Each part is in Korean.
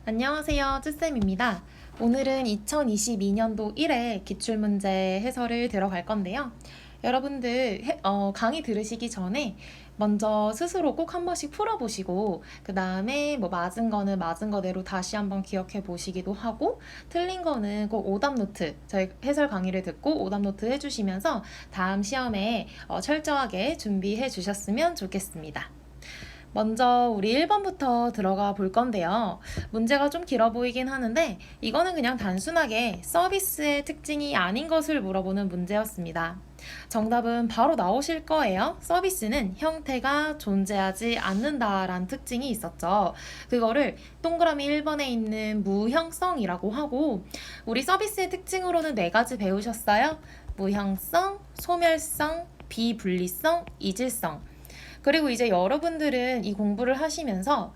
안녕하세요. 쯔쌤입니다. 오늘은 2022년도 1회 기출문제 해설을 들어갈 건데요. 여러분들 강의 들으시기 전에 먼저 스스로 꼭 한 번씩 풀어보시고 그 다음에 뭐 맞은 거는 맞은 거대로 다시 한번 기억해 보시기도 하고 틀린 거는 꼭 오답노트 저희 해설 강의를 듣고 오답노트 해주시면서 다음 시험에 철저하게 준비해 주셨으면 좋겠습니다. 먼저 우리 1번부터 들어가 볼 건데요. 문제가 좀 길어 보이긴 하는데 이거는 그냥 단순하게 서비스의 특징이 아닌 것을 물어보는 문제였습니다. 정답은 바로 나오실 거예요. 서비스는 형태가 존재하지 않는다라는 특징이 있었죠. 그거를 동그라미 1번에 있는 무형성이라고 하고 우리 서비스의 특징으로는 4가지 배우셨어요. 무형성, 소멸성, 비분리성, 이질성. 그리고 이제 여러분들은 이 공부를 하시면서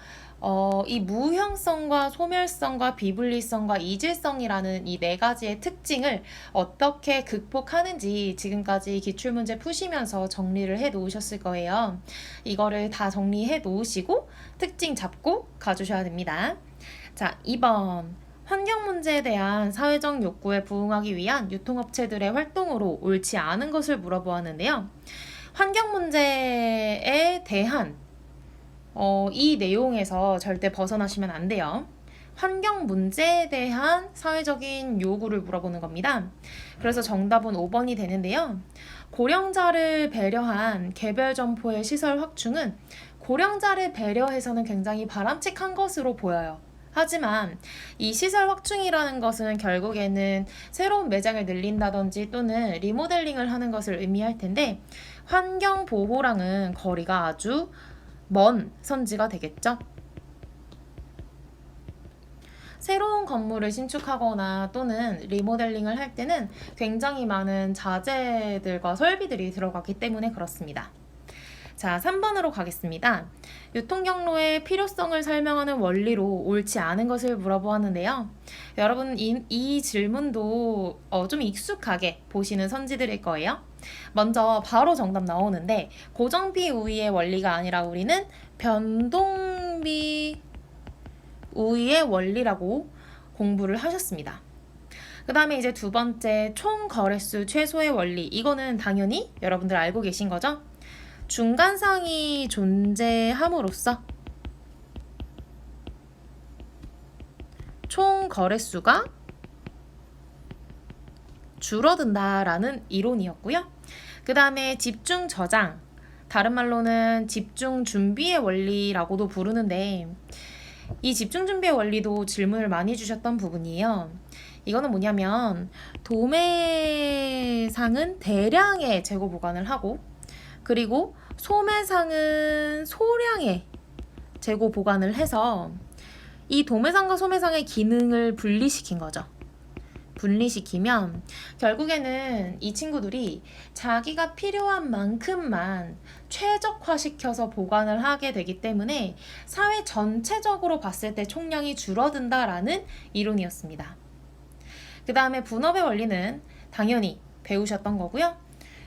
이 무형성과 소멸성과 비분리성과 이질성이라는 이 4가지의 특징을 어떻게 극복하는지 지금까지 기출문제 푸시면서 정리를 해 놓으셨을 거예요. 이거를 다 정리해 놓으시고 특징 잡고 가주셔야 됩니다. 자, 2번. 환경 문제에 대한 사회적 욕구에 부응하기 위한 유통업체들의 활동으로 옳지 않은 것을 물어보았는데요. 환경 문제에 대한 이 내용에서 절대 벗어나시면 안 돼요. 환경 문제에 대한 사회적인 요구를 물어보는 겁니다. 그래서 정답은 5번이 되는데요. 고령자를 배려한 개별 점포의 시설 확충은 고령자를 배려해서는 굉장히 바람직한 것으로 보여요. 하지만 이 시설 확충이라는 것은 결국에는 새로운 매장을 늘린다든지 또는 리모델링을 하는 것을 의미할 텐데 환경 보호랑은 거리가 아주 먼 선지가 되겠죠. 새로운 건물을 신축하거나 또는 리모델링을 할 때는 굉장히 많은 자재들과 설비들이 들어가기 때문에 그렇습니다. 자, 3번으로 가겠습니다. 유통경로의 필요성을 설명하는 원리로 옳지 않은 것을 물어보았는데요. 여러분 이 질문도 좀 익숙하게 보시는 선지들일 거예요. 먼저 바로 정답 나오는데 고정비 우위의 원리가 아니라 우리는 변동비 우위의 원리라고 공부를 하셨습니다. 그 다음에 이제 2번째 총 거래수 최소의 원리. 이거는 당연히 여러분들 알고 계신 거죠? 중간상이 존재함으로써 총 거래수가 줄어든다라는 이론이었고요. 그 다음에 집중 저장, 다른 말로는 집중 준비의 원리라고도 부르는데 이 집중 준비의 원리도 질문을 많이 주셨던 부분이에요. 이거는 뭐냐면 도매상은 대량의 재고 보관을 하고 그리고 소매상은 소량의 재고 보관을 해서 이 도매상과 소매상의 기능을 분리시킨 거죠. 분리시키면 결국에는 이 친구들이 자기가 필요한 만큼만 최적화시켜서 보관을 하게 되기 때문에 사회 전체적으로 봤을 때 총량이 줄어든다라는 이론이었습니다. 그 다음에 분업의 원리는 당연히 배우셨던 거고요.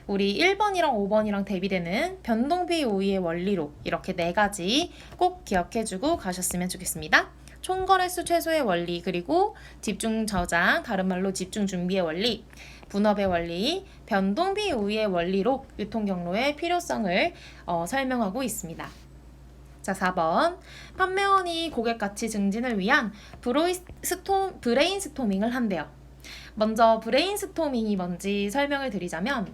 우리 1번이랑 5번이랑 대비되는 변동비 우위의 원리로 이렇게 4가지 꼭 기억해주고 가셨으면 좋겠습니다. 총거래수 최소의 원리, 그리고 집중 저장, 다른 말로 집중 준비의 원리, 분업의 원리, 변동비 우위의 원리로 유통경로의 필요성을 설명하고 있습니다. 자, 4번. 판매원이 고객 가치 증진을 위한 브레인스토밍을 한대요. 먼저 브레인스토밍이 뭔지 설명을 드리자면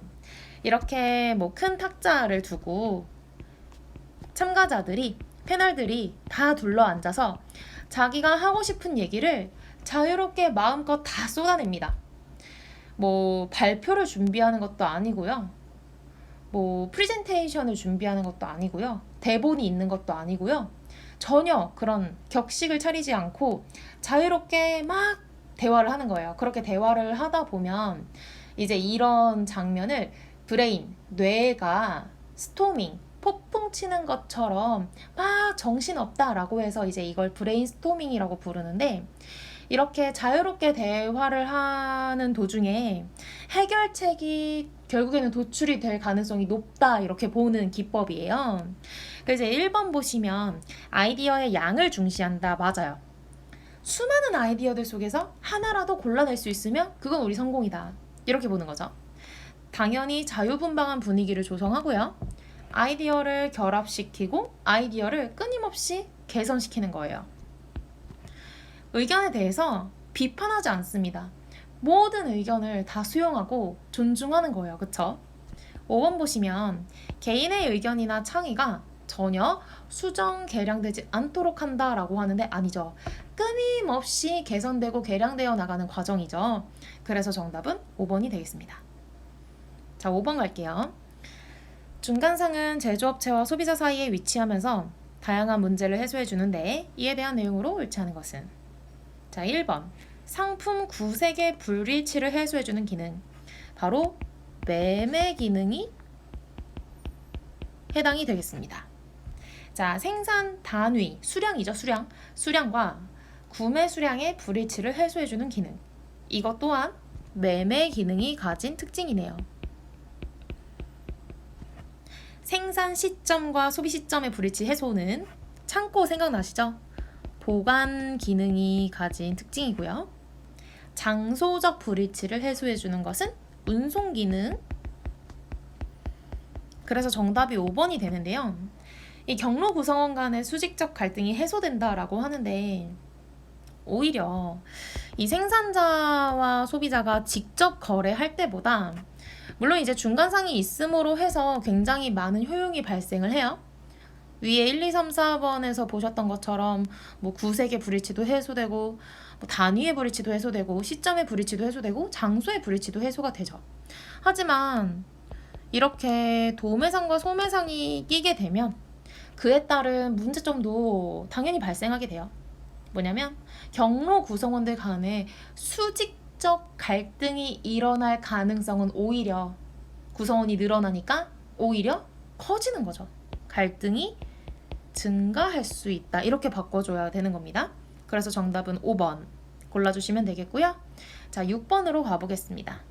이렇게 뭐 큰 탁자를 두고 참가자들이 패널들이 다 둘러앉아서 자기가 하고 싶은 얘기를 자유롭게 마음껏 다 쏟아냅니다. 뭐 발표를 준비하는 것도 아니고요. 뭐 프레젠테이션을 준비하는 것도 아니고요. 대본이 있는 것도 아니고요. 전혀 그런 격식을 차리지 않고 자유롭게 막 대화를 하는 거예요. 그렇게 대화를 하다 보면 이제 이런 장면을 브레인, 뇌가 스토밍, 폭풍 치는 것처럼 막 정신없다라고 해서 이제 이걸 브레인스토밍이라고 부르는데 이렇게 자유롭게 대화를 하는 도중에 해결책이 결국에는 도출이 될 가능성이 높다 이렇게 보는 기법이에요. 그래서 1번 보시면 아이디어의 양을 중시한다. 맞아요. 수많은 아이디어들 속에서 하나라도 골라낼 수 있으면 그건 우리 성공이다. 이렇게 보는 거죠. 당연히 자유분방한 분위기를 조성하고요. 아이디어를 결합시키고 아이디어를 끊임없이 개선시키는 거예요. 의견에 대해서 비판하지 않습니다. 모든 의견을 다 수용하고 존중하는 거예요. 그쵸? 5번 보시면 개인의 의견이나 창의가 전혀 수정, 개량되지 않도록 한다라고 하는데 아니죠. 끊임없이 개선되고 개량되어 나가는 과정이죠. 그래서 정답은 5번이 되겠습니다. 자, 5번 갈게요. 중간상은 제조업체와 소비자 사이에 위치하면서 다양한 문제를 해소해 주는데 이에 대한 내용으로 일치하는 것은? 자, 1번 상품 구색의 불일치를 해소해 주는 기능. 바로 매매 기능이 해당이 되겠습니다. 자, 생산 단위, 수량이죠, 수량. 수량과 구매 수량의 불일치를 해소해 주는 기능. 이것 또한 매매 기능이 가진 특징이네요. 생산 시점과 소비 시점의 불일치 해소는 창고 생각나시죠? 보관 기능이 가진 특징이고요. 장소적 불일치를 해소해 주는 것은 운송 기능. 그래서 정답이 5번이 되는데요. 이 경로 구성원 간의 수직적 갈등이 해소된다라고 하는데 오히려 이 생산자와 소비자가 직접 거래할 때보다 물론 이제 중간상이 있음으로 해서 굉장히 많은 효용이 발생을 해요. 위에 1, 2, 3, 4번에서 보셨던 것처럼 뭐 구색의 불일치도 해소되고 뭐 단위의 불일치도 해소되고 시점의 불일치도 해소되고 장소의 불일치도 해소가 되죠. 하지만 이렇게 도매상과 소매상이 끼게 되면 그에 따른 문제점도 당연히 발생하게 돼요. 뭐냐면 경로 구성원들 간에 수직적 갈등이 일어날 가능성은 오히려 구성원이 늘어나니까 오히려 커지는 거죠. 갈등이 증가할 수 있다. 이렇게 바꿔줘야 되는 겁니다. 그래서 정답은 5번 골라주시면 되겠고요. 자, 6번으로 가보겠습니다.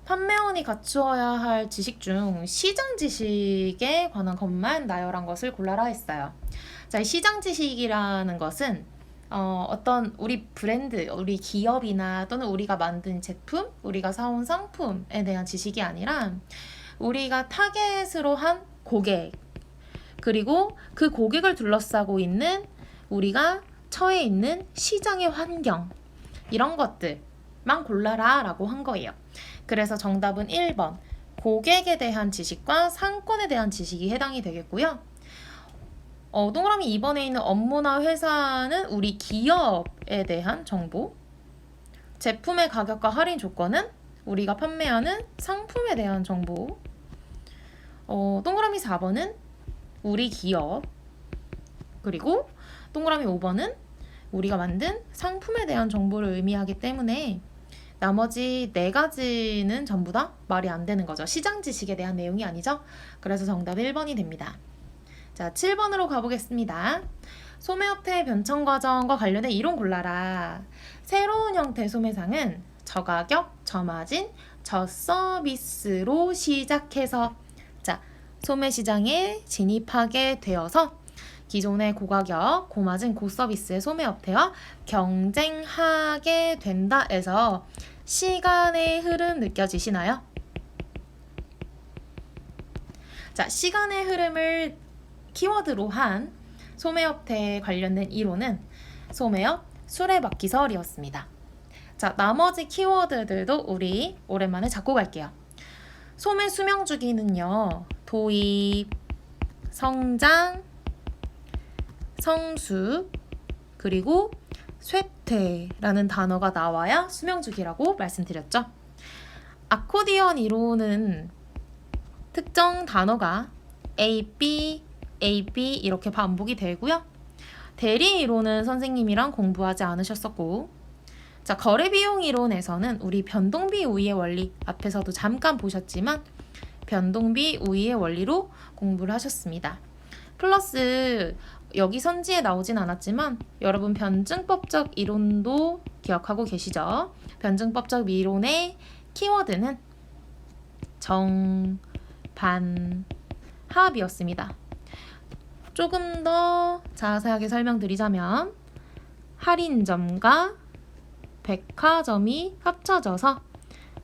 판매원이 갖추어야 할 지식 중 시장 지식에 관한 것만 나열한 것을 골라라 했어요. 자, 이 시장 지식이라는 것은 어떤 우리 브랜드, 우리 기업이나 또는 우리가 만든 제품, 우리가 사온 상품에 대한 지식이 아니라 우리가 타겟으로 한 고객, 그리고 그 고객을 둘러싸고 있는 우리가 처해 있는 시장의 환경, 이런 것들만 골라라 라고 한 거예요. 그래서 정답은 1번 고객에 대한 지식과 상권에 대한 지식이 해당이 되겠고요. 동그라미 2번에 있는 업무나 회사는 우리 기업에 대한 정보, 제품의 가격과 할인 조건은 우리가 판매하는 상품에 대한 정보, 동그라미 4번은 우리 기업, 그리고 동그라미 5번은 우리가 만든 상품에 대한 정보를 의미하기 때문에 나머지 4가지는 전부 다 말이 안 되는 거죠. 시장 지식에 대한 내용이 아니죠. 그래서 정답 1번이 됩니다. 자, 7번으로 가보겠습니다. 소매업태 변천 과정과 관련된 이론 골라라. 새로운 형태 소매상은 저가격, 저마진, 저서비스로 시작해서 자, 소매 시장에 진입하게 되어서 기존의 고가격, 고마진, 고서비스의 소매업태와 경쟁하게 된다 해서 시간의 흐름 느껴지시나요? 자, 시간의 흐름을 키워드로 한 소매업태에 관련된 이론은 소매업 수레바퀴설이었습니다. 자, 나머지 키워드들도 우리 오랜만에 잡고 갈게요. 소매 수명 주기는요, 도입, 성장, 성수, 그리고 쇠퇴라는 단어가 나와야 수명 주기라고 말씀드렸죠. 아코디언 이론은 특정 단어가 A, B, A, B 이렇게 반복이 되고요. 대리 이론은 선생님이랑 공부하지 않으셨었고, 자, 거래 비용 이론에서는 우리 변동비 우위의 원리 앞에서도 잠깐 보셨지만 변동비 우위의 원리로 공부를 하셨습니다. 플러스 여기 선지에 나오진 않았지만 여러분 변증법적 이론도 기억하고 계시죠? 변증법적 이론의 키워드는 정, 반, 합이었습니다. 조금 더 자세하게 설명드리자면 할인점과 백화점이 합쳐져서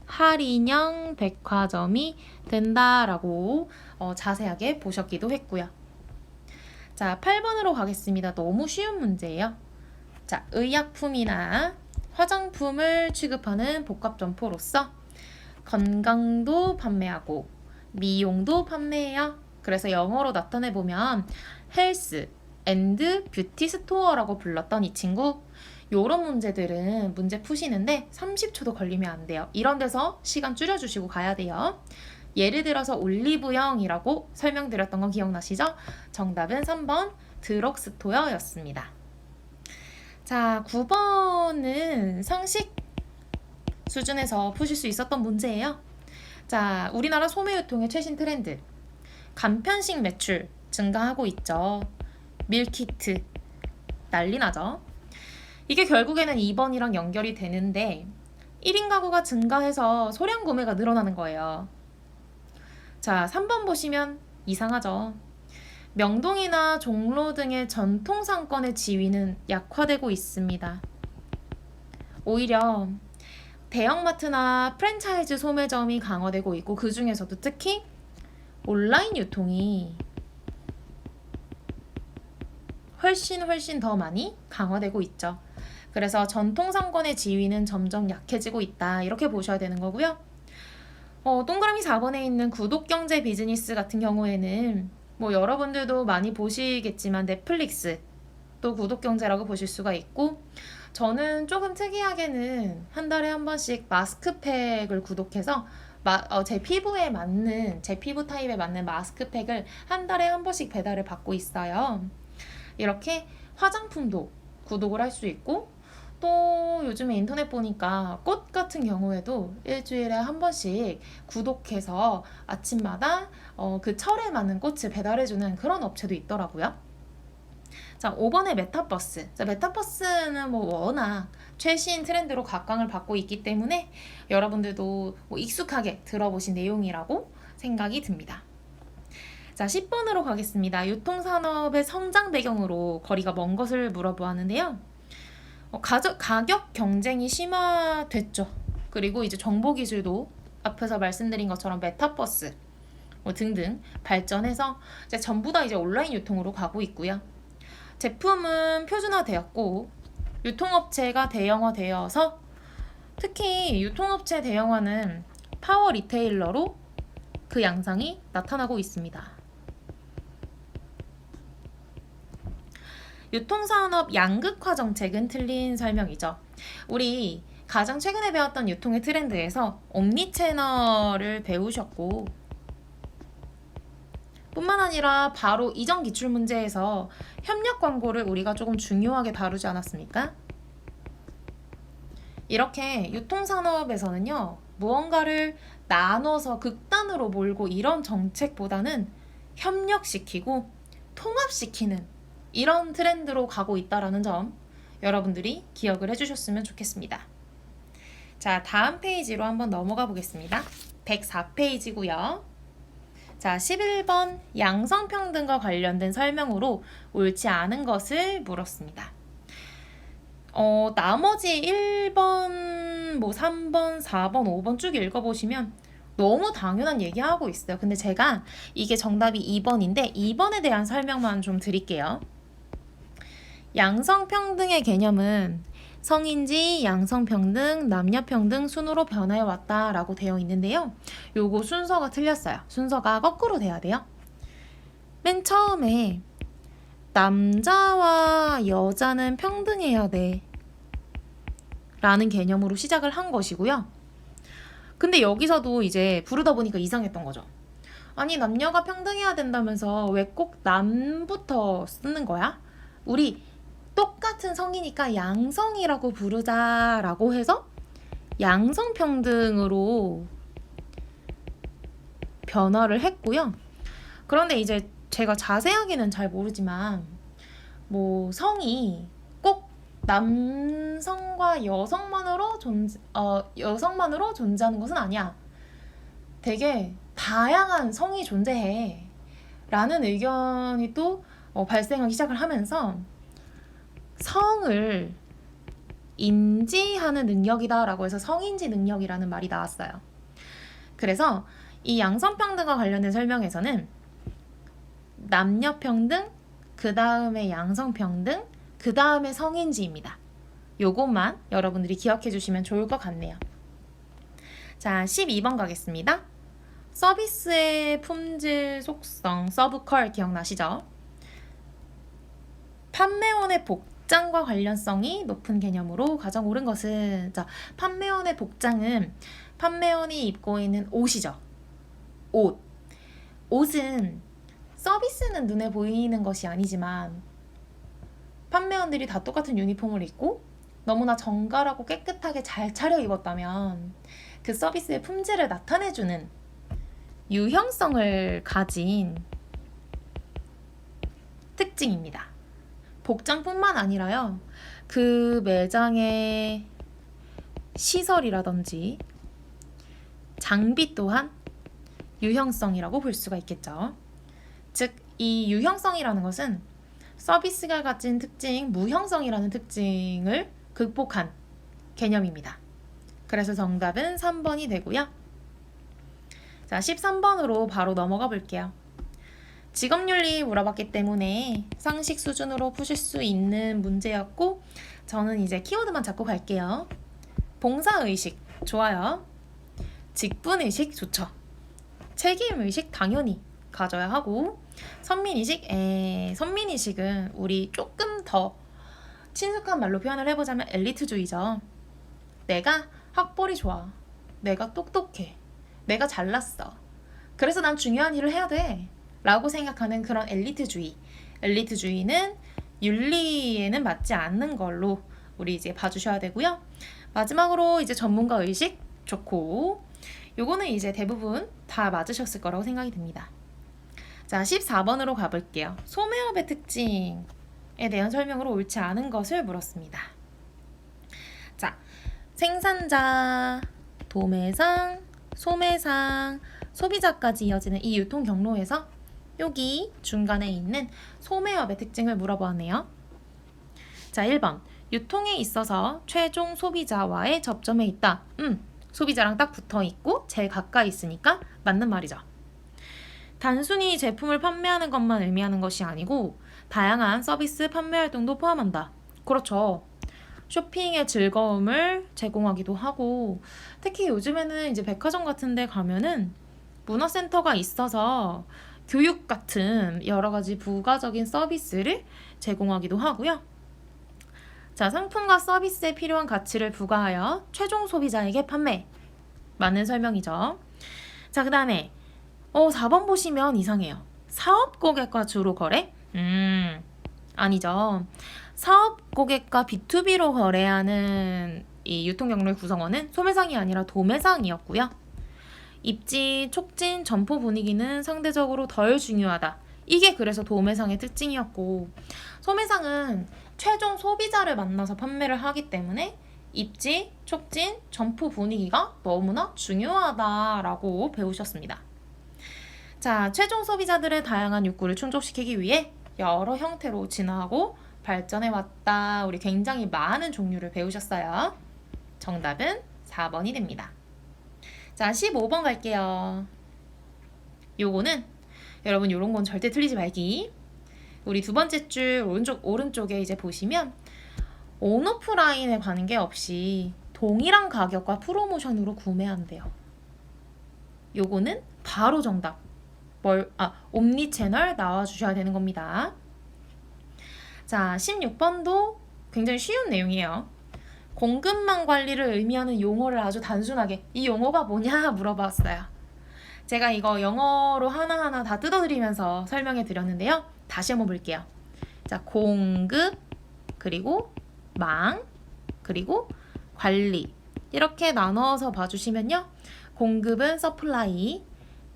할인형 백화점이 된다라고 자세하게 보셨기도 했고요. 자, 8번으로 가겠습니다. 너무 쉬운 문제예요. 자, 의약품이나 화장품을 취급하는 복합점포로서 건강도 판매하고 미용도 판매해요. 그래서 영어로 나타내보면 헬스 앤드 뷰티 스토어라고 불렀던 이 친구, 요런 문제들은 문제 푸시는데 30초도 걸리면 안 돼요. 이런 데서 시간 줄여주시고 가야 돼요. 예를 들어서 올리브영이라고 설명드렸던 거 기억나시죠? 정답은 3번 드럭스토어였습니다. 자, 9번은 상식 수준에서 푸실 수 있었던 문제예요. 자, 우리나라 소매유통의 최신 트렌드, 간편식 매출 증가하고 있죠. 밀키트 난리 나죠. 이게 결국에는 2번이랑 연결이 되는데 1인 가구가 증가해서 소량 구매가 늘어나는 거예요. 자, 3번 보시면 이상하죠. 명동이나 종로 등의 전통 상권의 지위는 약화되고 있습니다. 오히려 대형마트나 프랜차이즈 소매점이 강화되고 있고, 그 중에서도 특히 온라인 유통이 훨씬 더 많이 강화되고 있죠. 그래서 전통 상권의 지위는 점점 약해지고 있다, 이렇게 보셔야 되는 거고요. 동그라미 4번에 있는 구독경제 비즈니스 같은 경우에는 뭐 여러분들도 많이 보시겠지만 넷플릭스 또 구독경제라고 보실 수가 있고, 저는 조금 특이하게는 한 달에 한 번씩 마스크팩을 구독해서 제 피부에 맞는, 제 피부 타입에 맞는 마스크팩을 한 달에 한 번씩 배달을 받고 있어요. 이렇게 화장품도 구독을 할 수 있고, 또 요즘에 인터넷 보니까 꽃 같은 경우에도 일주일에 한 번씩 구독해서 아침마다 그 철에 맞는 꽃을 배달해주는 그런 업체도 있더라고요. 자, 5번의 메타버스. 자, 메타버스는 뭐 워낙 최신 트렌드로 각광을 받고 있기 때문에 여러분들도 뭐 익숙하게 들어보신 내용이라고 생각이 듭니다. 자, 10번으로 가겠습니다. 유통산업의 성장 배경으로 거리가 먼 것을 물어보았는데요. 가격 경쟁이 심화됐죠. 그리고 이제 정보기술도 앞에서 말씀드린 것처럼 메타버스 등등 발전해서 이제 전부 다 이제 온라인 유통으로 가고 있고요. 제품은 표준화되었고 유통업체가 대형화되어서, 특히 유통업체 대형화는 파워 리테일러로 그 양상이 나타나고 있습니다. 유통산업 양극화 정책은 틀린 설명이죠. 우리 가장 최근에 배웠던 유통의 트렌드에서 옴니채널을 배우셨고, 뿐만 아니라 바로 이전 기출문제에서 협력 광고를 우리가 조금 중요하게 다루지 않았습니까? 이렇게 유통산업에서는요, 무언가를 나눠서 극단으로 몰고 이런 정책보다는 협력시키고 통합시키는 이런 트렌드로 가고 있다는 점 여러분들이 기억을 해주셨으면 좋겠습니다. 자, 다음 페이지로 한번 넘어가 보겠습니다. 104페이지고요. 자, 11번 양성평등과 관련된 설명으로 옳지 않은 것을 물었습니다. 나머지 1번, 뭐 3번, 4번, 5번 쭉 읽어보시면 너무 당연한 얘기하고 있어요. 근데 제가 이게 정답이 2번인데 2번에 대한 설명만 좀 드릴게요. 양성평등의 개념은 성인지, 양성평등, 남녀평등 순으로 변화해 왔다라고 되어 있는데요. 요거 순서가 틀렸어요. 순서가 거꾸로 돼야 돼요. 맨 처음에 남자와 여자는 평등해야 돼 라는 개념으로 시작을 한 것이고요. 근데 여기서도 이제 부르다 보니까 이상했던 거죠. 아니, 남녀가 평등해야 된다면서 왜 꼭 남부터 쓰는 거야? 우리 똑같은 성이니까 양성이라고 부르자라고 해서 양성평등으로 변화를 했고요. 그런데 이제 제가 자세하게는 잘 모르지만 뭐 성이 꼭 남성과 여성만으로 존재하는 것은 아니야. 되게 다양한 성이 존재해 라는 의견이 또 발생하기 시작을 하면서 성을 인지하는 능력이다라고 해서 성인지 능력이라는 말이 나왔어요. 그래서 이 양성평등과 관련된 설명에서는 남녀평등, 그 다음에 양성평등, 그 다음에 성인지입니다. 요것만 여러분들이 기억해 주시면 좋을 것 같네요. 자, 12번 가겠습니다. 서비스의 품질 속성, 서브컬 기억나시죠? 판매원의 복장과 관련성이 높은 개념으로 가장 옳은 것은, 자, 판매원의 복장은 판매원이 입고 있는 옷이죠. 옷. 옷은 서비스는 눈에 보이는 것이 아니지만 판매원들이 다 똑같은 유니폼을 입고 너무나 정갈하고 깨끗하게 잘 차려입었다면 그 서비스의 품질을 나타내주는 유형성을 가진 특징입니다. 복장뿐만 아니라요, 그 매장의 시설이라든지 장비 또한 유형성이라고 볼 수가 있겠죠. 즉, 이 유형성이라는 것은 서비스가 가진 특징, 무형성이라는 특징을 극복한 개념입니다. 그래서 정답은 3번이 되고요. 자, 13번으로 바로 넘어가 볼게요. 직업윤리 물어봤기 때문에 상식 수준으로 푸실 수 있는 문제였고, 저는 이제 키워드만 잡고 갈게요. 봉사의식 좋아요. 직분의식 좋죠. 책임의식 당연히 가져야 하고, 선민의식, 선민의식은 우리 조금 더 친숙한 말로 표현을 해보자면 엘리트주의죠. 내가 학벌이 좋아, 내가 똑똑해, 내가 잘났어, 그래서 난 중요한 일을 해야 돼 라고 생각하는 그런 엘리트주의. 엘리트주의는 윤리에는 맞지 않는 걸로 우리 이제 봐주셔야 되고요. 마지막으로 이제 전문가의식 좋고, 요거는 이제 대부분 다 맞으셨을 거라고 생각이 듭니다. 자, 14번으로 가볼게요. 소매업의 특징에 대한 설명으로 옳지 않은 것을 물었습니다. 자, 생산자, 도매상, 소매상, 소비자까지 이어지는 이 유통 경로에서 여기 중간에 있는 소매업의 특징을 물어보았네요. 자, 1번. 유통에 있어서 최종 소비자와의 접점에 있다. 소비자랑 딱 붙어 있고 제일 가까이 있으니까 맞는 말이죠. 단순히 제품을 판매하는 것만 의미하는 것이 아니고 다양한 서비스 판매 활동도 포함한다. 그렇죠. 쇼핑의 즐거움을 제공하기도 하고, 특히 요즘에는 이제 백화점 같은 데 가면은 문화센터가 있어서 교육 같은 여러 가지 부가적인 서비스를 제공하기도 하고요. 자, 상품과 서비스에 필요한 가치를 부과하여 최종 소비자에게 판매. 맞는 설명이죠. 자, 그 다음에 4번 보시면 이상해요. 사업 고객과 주로 거래? 아니죠. 사업 고객과 B2B로 거래하는 이 유통 경로의 구성원은 소매상이 아니라 도매상이었고요. 입지, 촉진, 점포 분위기는 상대적으로 덜 중요하다. 이게 그래서 도매상의 특징이었고, 소매상은 최종 소비자를 만나서 판매를 하기 때문에 입지, 촉진, 점포 분위기가 너무나 중요하다라고 배우셨습니다. 자, 최종 소비자들의 다양한 욕구를 충족시키기 위해 여러 형태로 진화하고 발전해왔다. 우리 굉장히 많은 종류를 배우셨어요. 정답은 4번이 됩니다. 자, 15번 갈게요. 요거는 여러분 요런 건 절대 틀리지 말기. 우리 두 번째 줄 오른쪽에 이제 보시면 온오프라인에 관계없이 동일한 가격과 프로모션으로 구매한대요. 요거는 바로 정답. 옴니 채널 나와주셔야 되는 겁니다. 자, 16번도 굉장히 쉬운 내용이에요. 공급망 관리를 의미하는 용어를 아주 단순하게, 이 용어가 뭐냐 물어봤어요. 제가 이거 영어로 하나하나 다 뜯어드리면서 설명해 드렸는데요. 다시 한번 볼게요. 자, 공급, 그리고 망, 그리고 관리, 이렇게 나눠서 봐주시면요. 공급은 서플라이,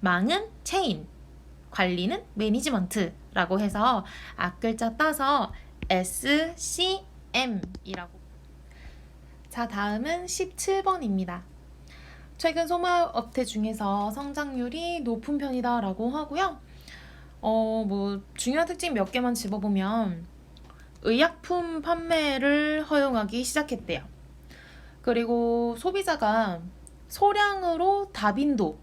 망은 체인, 관리는 매니지먼트라고 해서 앞글자 따서 SCM이라고. 자, 다음은 17번입니다. 최근 소매업체 중에서 성장률이 높은 편이다 라고 하고요. 중요한 특징 몇 개만 집어보면 의약품 판매를 허용하기 시작했대요. 그리고 소비자가 소량으로 다빈도,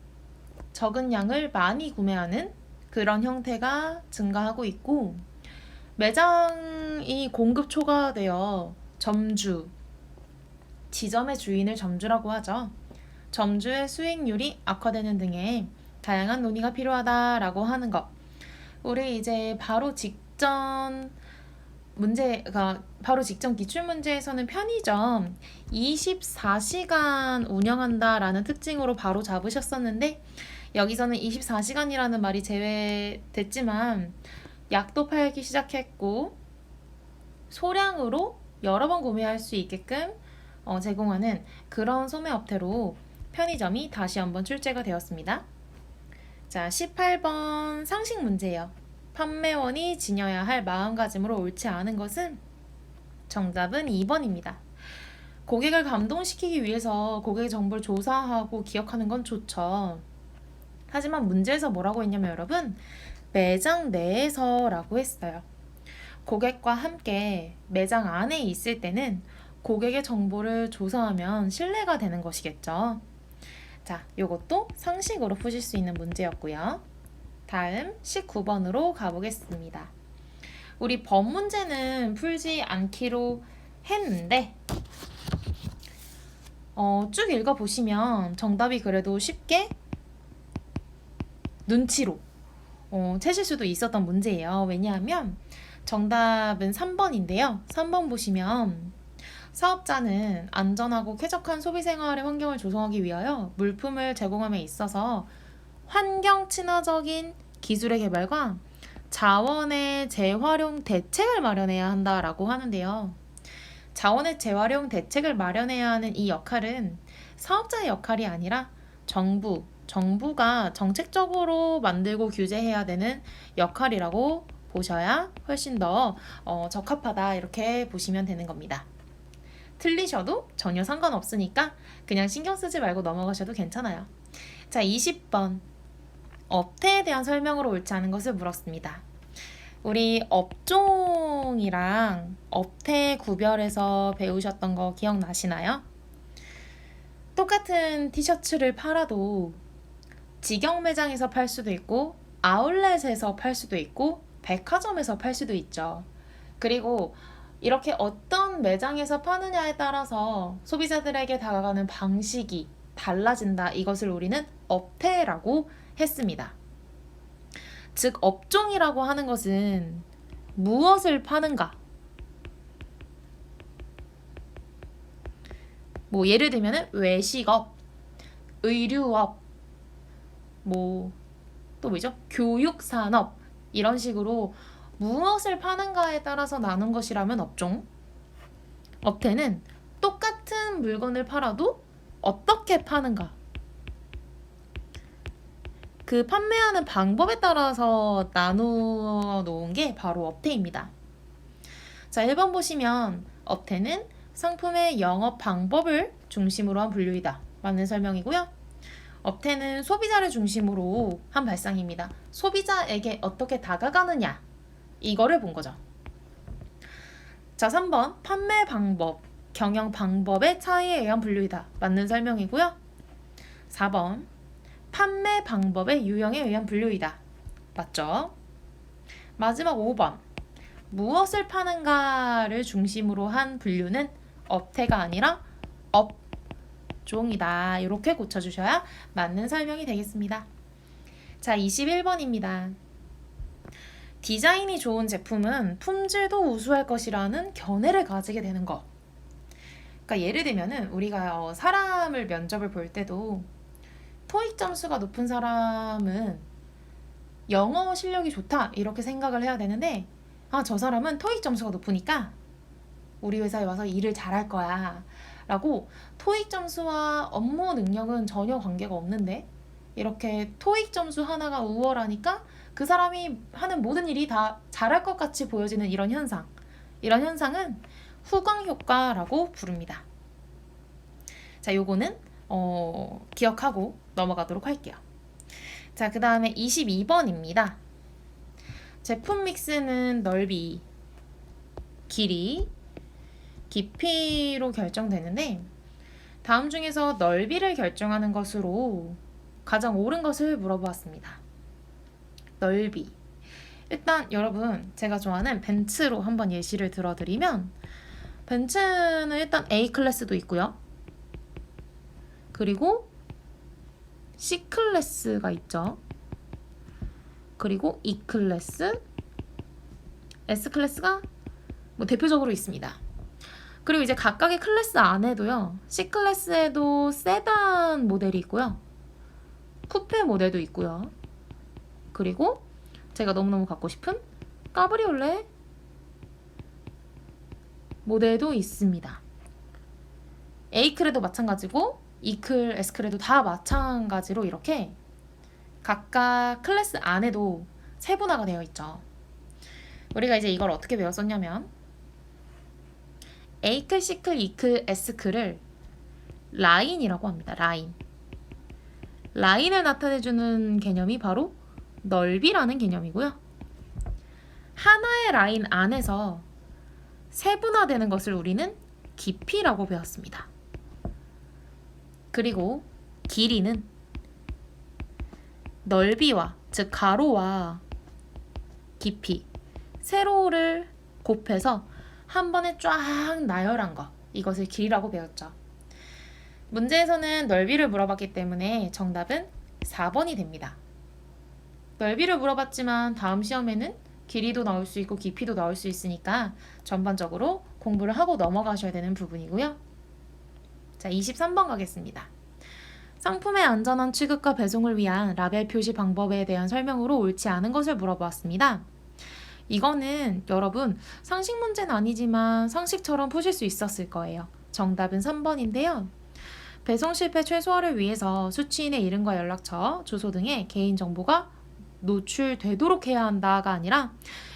적은 양을 많이 구매하는 그런 형태가 증가하고 있고, 매장이 공급 초과되어 점주, 지점의 주인을 점주라고 하죠. 점주의 수익률이 악화되는 등의 다양한 논의가 필요하다라고 하는 것. 우리 이제 바로 직전 기출문제에서는 편의점 24시간 운영한다라는 특징으로 바로 잡으셨었는데, 여기서는 24시간이라는 말이 제외됐지만 약도 팔기 시작했고, 소량으로 여러 번 구매할 수 있게끔 제공하는 그런 소매업태로 편의점이 다시 한번 출제가 되었습니다. 자, 18번 상식 문제예요. 판매원이 지녀야 할 마음가짐으로 옳지 않은 것은? 정답은 2번입니다. 고객을 감동시키기 위해서 고객의 정보를 조사하고 기억하는 건 좋죠. 하지만 문제에서 뭐라고 했냐면 여러분, 매장 내에서라고 했어요. 고객과 함께 매장 안에 있을 때는 고객의 정보를 조사하면 신뢰가 되는 것이겠죠. 자, 요것도 상식으로 푸실 수 있는 문제였고요. 다음 19번으로 가보겠습니다. 우리 법 문제는 풀지 않기로 했는데 쭉 읽어보시면 정답이 그래도 쉽게 눈치로 채실 수도 있었던 문제예요. 왜냐하면 정답은 3번인데요. 3번 보시면 사업자는 안전하고 쾌적한 소비생활의 환경을 조성하기 위하여 물품을 제공함에 있어서 환경 친화적인 기술의 개발과 자원의 재활용 대책을 마련해야 한다라고 하는데요. 자원의 재활용 대책을 마련해야 하는 이 역할은 사업자의 역할이 아니라 정부가 정책적으로 만들고 규제해야 되는 역할이라고 보셔야 훨씬 더 적합하다, 이렇게 보시면 되는 겁니다. 틀리셔도 전혀 상관없으니까 그냥 신경 쓰지 말고 넘어가셔도 괜찮아요. 자, 20번. 업태에 대한 설명으로 옳지 않은 것을 물었습니다. 우리 업종이랑 업태 구별해서 배우셨던 거 기억나시나요? 똑같은 티셔츠를 팔아도 직영 매장에서 팔 수도 있고, 아울렛에서 팔 수도 있고, 백화점에서 팔 수도 있죠. 그리고 이렇게 어떤 매장에서 파느냐에 따라서 소비자들에게 다가가는 방식이 달라진다. 이것을 우리는 업태라고 했습니다. 즉, 업종이라고 하는 것은 무엇을 파는가? 뭐 예를 들면 외식업, 의류업, 또 뭐죠? 교육산업, 이런 식으로 무엇을 파는가에 따라서 나눈 것이라면 업종. 업태는 똑같은 물건을 팔아도 어떻게 파는가, 그 판매하는 방법에 따라서 나누어 놓은 게 바로 업태입니다. 자, 1번 보시면 업태는 상품의 영업 방법을 중심으로 한 분류이다. 맞는 설명이고요. 업태는 소비자를 중심으로 한 발상입니다. 소비자에게 어떻게 다가가느냐, 이거를 본 거죠. 자, 3번 판매 방법, 경영 방법의 차이에 의한 분류이다. 맞는 설명이고요. 4번 판매 방법의 유형에 의한 분류이다. 맞죠? 마지막 5번 무엇을 파는가를 중심으로 한 분류는 업태가 아니라 업종이다. 이렇게 고쳐주셔야 맞는 설명이 되겠습니다. 자, 21번입니다. 디자인이 좋은 제품은 품질도 우수할 것이라는 견해를 가지게 되는 것. 그러니까 예를 들면은 우리가 사람을 면접을 볼 때도 토익 점수가 높은 사람은 영어 실력이 좋다, 이렇게 생각을 해야 되는데, 저 사람은 토익 점수가 높으니까 우리 회사에 와서 일을 잘할 거야 라고, 토익 점수와 업무 능력은 전혀 관계가 없는데 이렇게 토익 점수 하나가 우월하니까 그 사람이 하는 모든 일이 다 잘할 것 같이 보여지는 이런 현상은 후광 효과라고 부릅니다. 자, 요거는 기억하고 넘어가도록 할게요. 자, 그 다음에 22번입니다. 제품 믹스는 넓이, 길이, 깊이로 결정되는데 다음 중에서 넓이를 결정하는 것으로 가장 옳은 것을 물어보았습니다. 넓이. 일단 여러분 제가 좋아하는 벤츠로 한번 예시를 들어드리면 벤츠는 일단 A 클래스도 있고요. 그리고 C 클래스가 있죠. 그리고 E 클래스, S 클래스가 뭐 대표적으로 있습니다. 그리고 이제 각각의 클래스 안에도요. C 클래스에도 세단 모델이 있고요. 쿠페 모델도 있고요. 그리고 제가 너무너무 갖고 싶은 까브리올레 모델도 있습니다. A클에도 마찬가지고 E클, S클에도 다 마찬가지로 이렇게 각각 클래스 안에도 세분화가 되어 있죠. 우리가 이제 이걸 어떻게 배웠었냐면 A클, C클, E클, S클을 라인이라고 합니다. 라인. 라인을 나타내주는 개념이 바로 넓이라는 개념이고요. 하나의 라인 안에서 세분화되는 것을 우리는 깊이라고 배웠습니다. 그리고 길이는 넓이와, 즉 가로와 깊이, 세로를 곱해서 한 번에 쫙 나열한 것, 이것을 길이라고 배웠죠. 문제에서는 넓이를 물어봤기 때문에 정답은 4번이 됩니다. 넓이를 물어봤지만 다음 시험에는 길이도 나올 수 있고 깊이도 나올 수 있으니까 전반적으로 공부를 하고 넘어가셔야 되는 부분이고요. 자, 23번 가겠습니다. 상품의 안전한 취급과 배송을 위한 라벨 표시 방법에 대한 설명으로 옳지 않은 것을 물어보았습니다. 이거는 여러분 상식 문제는 아니지만 상식처럼 푸실 수 있었을 거예요. 정답은 3번인데요. 배송 실패 최소화를 위해서 수취인의 이름과 연락처, 주소 등의 개인정보가 노출되도록 해야 한다가 아니라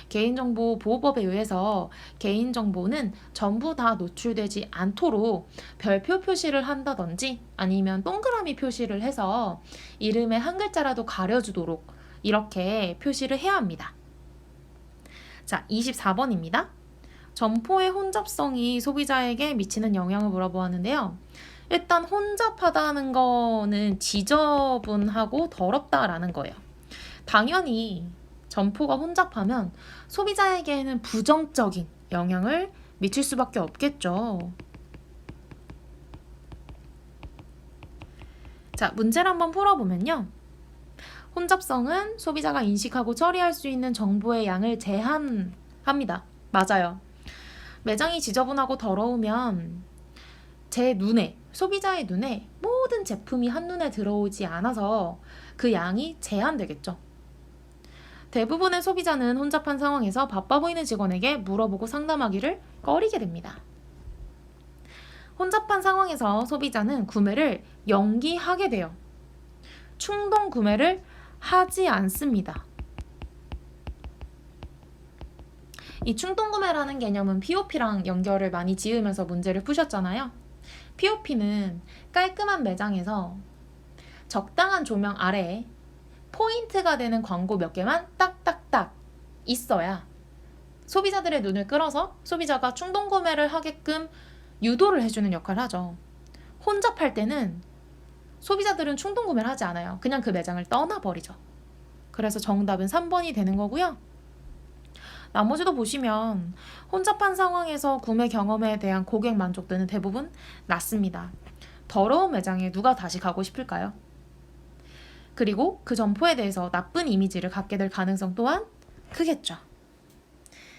개인정보 보호법에 의해서 개인정보는 전부 다 노출되지 않도록 별표 표시를 한다든지 아니면 동그라미 표시를 해서 이름의 한 글자라도 가려주도록 이렇게 표시를 해야 합니다. 자, 24번입니다. 점포의 혼잡성이 소비자에게 미치는 영향을 물어보았는데요. 일단 혼잡하다는 거는 지저분하고 더럽다라는 거예요. 당연히 점포가 혼잡하면 소비자에게는 부정적인 영향을 미칠 수밖에 없겠죠. 자, 문제를 한번 풀어보면요. 혼잡성은 소비자가 인식하고 처리할 수 있는 정보의 양을 제한합니다. 맞아요. 매장이 지저분하고 더러우면 제 눈에, 소비자의 눈에 모든 제품이 한눈에 들어오지 않아서 그 양이 제한되겠죠. 대부분의 소비자는 혼잡한 상황에서 바빠 보이는 직원에게 물어보고 상담하기를 꺼리게 됩니다. 혼잡한 상황에서 소비자는 구매를 연기하게 돼요. 충동 구매를 하지 않습니다. 이 충동 구매라는 개념은 POP랑 연결을 많이 지으면서 문제를 푸셨잖아요. POP는 깔끔한 매장에서 적당한 조명 아래에 포인트가 되는 광고 몇 개만 딱딱딱 있어야 소비자들의 눈을 끌어서 소비자가 충동 구매를 하게끔 유도를 해주는 역할을 하죠. 혼잡할 때는 소비자들은 충동 구매를 하지 않아요. 그냥 그 매장을 떠나버리죠. 그래서 정답은 3번이 되는 거고요. 나머지도 보시면 혼잡한 상황에서 구매 경험에 대한 고객 만족도는 대부분 낮습니다. 더러운 매장에 누가 다시 가고 싶을까요? 그리고 그 점포에 대해서 나쁜 이미지를 갖게 될 가능성 또한 크겠죠.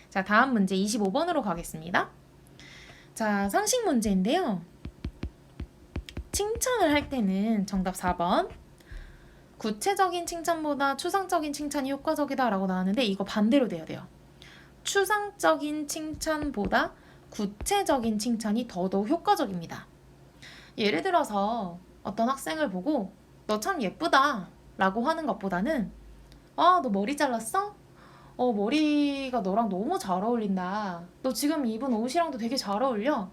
자, 다음 문제 25번으로 가겠습니다. 자, 상식 문제인데요. 칭찬을 할 때는 정답 4번. 구체적인 칭찬보다 추상적인 칭찬이 효과적이다 라고 나왔는데 이거 반대로 돼야 돼요. 추상적인 칭찬보다 구체적인 칭찬이 더더욱 효과적입니다. 예를 들어서 어떤 학생을 보고 너 참 예쁘다 라고 하는 것보다는 너 머리 잘랐어? 머리가 너랑 너무 잘 어울린다. 너 지금 입은 옷이랑도 되게 잘 어울려.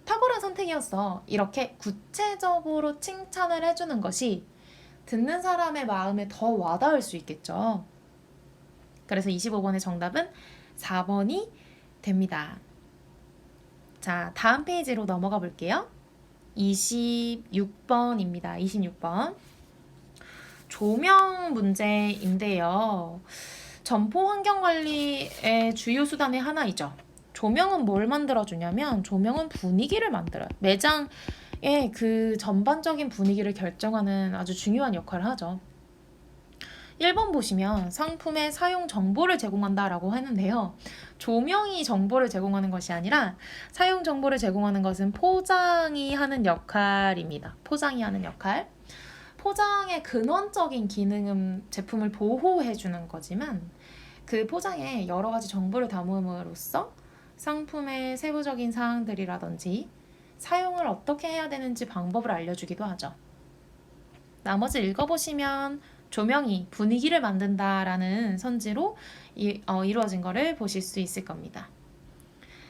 탁월한 선택이었어. 이렇게 구체적으로 칭찬을 해주는 것이 듣는 사람의 마음에 더 와닿을 수 있겠죠. 그래서 25번의 정답은 4번이 됩니다. 자, 다음 페이지로 넘어가 볼게요. 26번입니다. 26번. 조명 문제인데요. 점포 환경관리의 주요 수단의 하나이죠. 조명은 뭘 만들어주냐면 조명은 분위기를 만들어요. 매장의 그 전반적인 분위기를 결정하는 아주 중요한 역할을 하죠. 1번 보시면 상품의 사용 정보를 제공한다라고 했는데요. 조명이 정보를 제공하는 것이 아니라 사용 정보를 제공하는 것은 포장이 하는 역할입니다. 포장이 하는 역할. 포장의 근원적인 기능은 제품을 보호해주는 거지만 그 포장에 여러 가지 정보를 담음으로써 상품의 세부적인 사항들이라든지 사용을 어떻게 해야 되는지 방법을 알려주기도 하죠. 나머지 읽어보시면 조명이 분위기를 만든다라는 선지로 이루어진 것을 보실 수 있을 겁니다.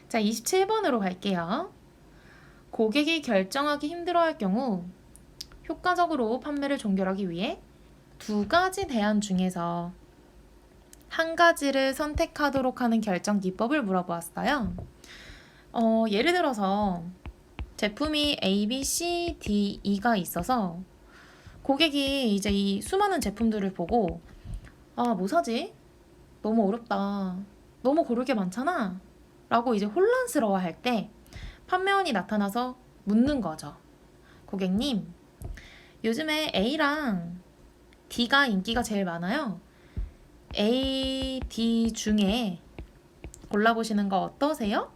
자, 27번으로 갈게요. 고객이 결정하기 힘들어할 경우 효과적으로 판매를 종결하기 위해 두 가지 대안 중에서 한 가지를 선택하도록 하는 결정 기법을 물어보았어요. 예를 들어서 제품이 A, B, C, D, E가 있어서 고객이 이제 이 수많은 제품들을 보고 뭐 사지? 너무 어렵다. 너무 고를 게 많잖아. 라고 이제 혼란스러워할 때 판매원이 나타나서 묻는 거죠. 고객님, 요즘에 A랑 D가 인기가 제일 많아요. A, D 중에 골라보시는 거 어떠세요?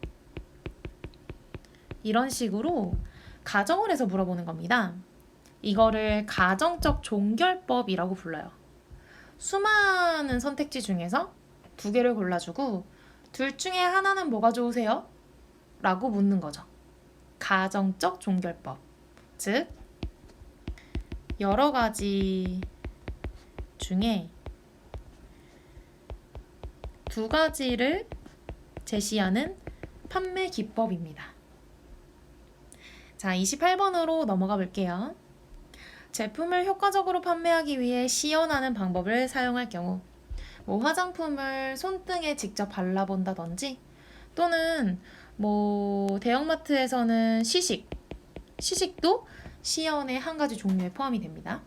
이런 식으로 가정을 해서 물어보는 겁니다. 이거를 가정적 종결법이라고 불러요. 수많은 선택지 중에서 두 개를 골라주고 둘 중에 하나는 뭐가 좋으세요? 라고 묻는 거죠. 가정적 종결법. 즉, 여러 가지 중에 두 가지를 제시하는 판매 기법입니다. 자, 28번으로 넘어가 볼게요. 제품을 효과적으로 판매하기 위해 시연하는 방법을 사용할 경우 화장품을 손등에 직접 발라본다든지 또는 대형마트에서는 시식도 시연의 한 가지 종류에 포함이 됩니다.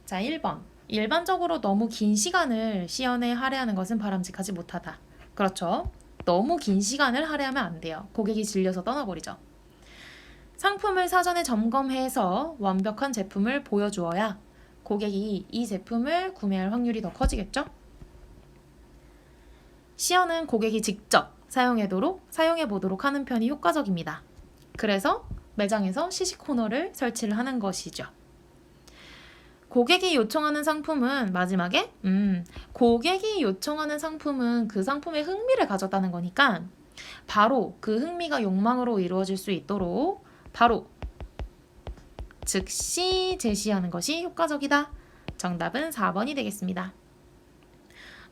자, 1번. 일반적으로 너무 긴 시간을 시연에 할애하는 것은 바람직하지 못하다. 그렇죠. 너무 긴 시간을 할애하면 안 돼요. 고객이 질려서 떠나버리죠. 상품을 사전에 점검해서 완벽한 제품을 보여주어야 고객이 이 제품을 구매할 확률이 더 커지겠죠? 시연은 고객이 직접 사용해보도록 하는 편이 효과적입니다. 그래서 매장에서 시식 코너를 설치를 하는 것이죠. 고객이 요청하는 상품은 마지막에 고객이 요청하는 상품은 그 상품에 흥미를 가졌다는 거니까 바로 그 흥미가 욕망으로 이루어질 수 있도록 바로 즉시 제시하는 것이 효과적이다. 정답은 4번이 되겠습니다.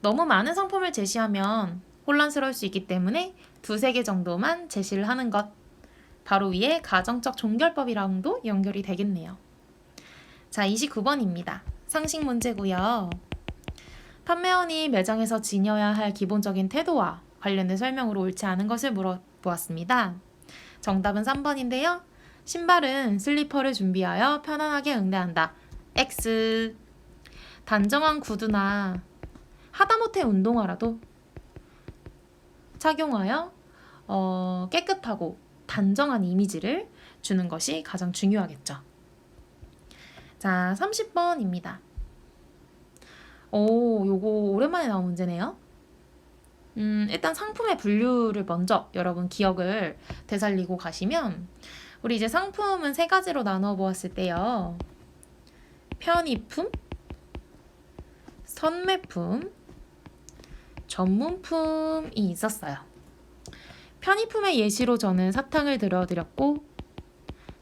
너무 많은 상품을 제시하면 혼란스러울 수 있기 때문에 두세 개 정도만 제시를 하는 것. 바로 위에 가정적 종결법이랑도 연결이 되겠네요. 자, 29번입니다. 상식 문제고요. 판매원이 매장에서 지녀야 할 기본적인 태도와 관련된 설명으로 옳지 않은 것을 물어보았습니다. 정답은 3번인데요. 신발은 슬리퍼를 준비하여 편안하게 응대한다. X. 단정한 구두나 하다못해 운동화라도 착용하여 깨끗하고 단정한 이미지를 주는 것이 가장 중요하겠죠. 자, 30번입니다. 요거 오랜만에 나온 문제네요. 일단 상품의 분류를 먼저 여러분 기억을 되살리고 가시면 우리 이제 상품은 세 가지로 나누어 보았을 때요. 편의품, 선매품, 전문품이 있었어요. 편의품의 예시로 저는 사탕을 들어드렸고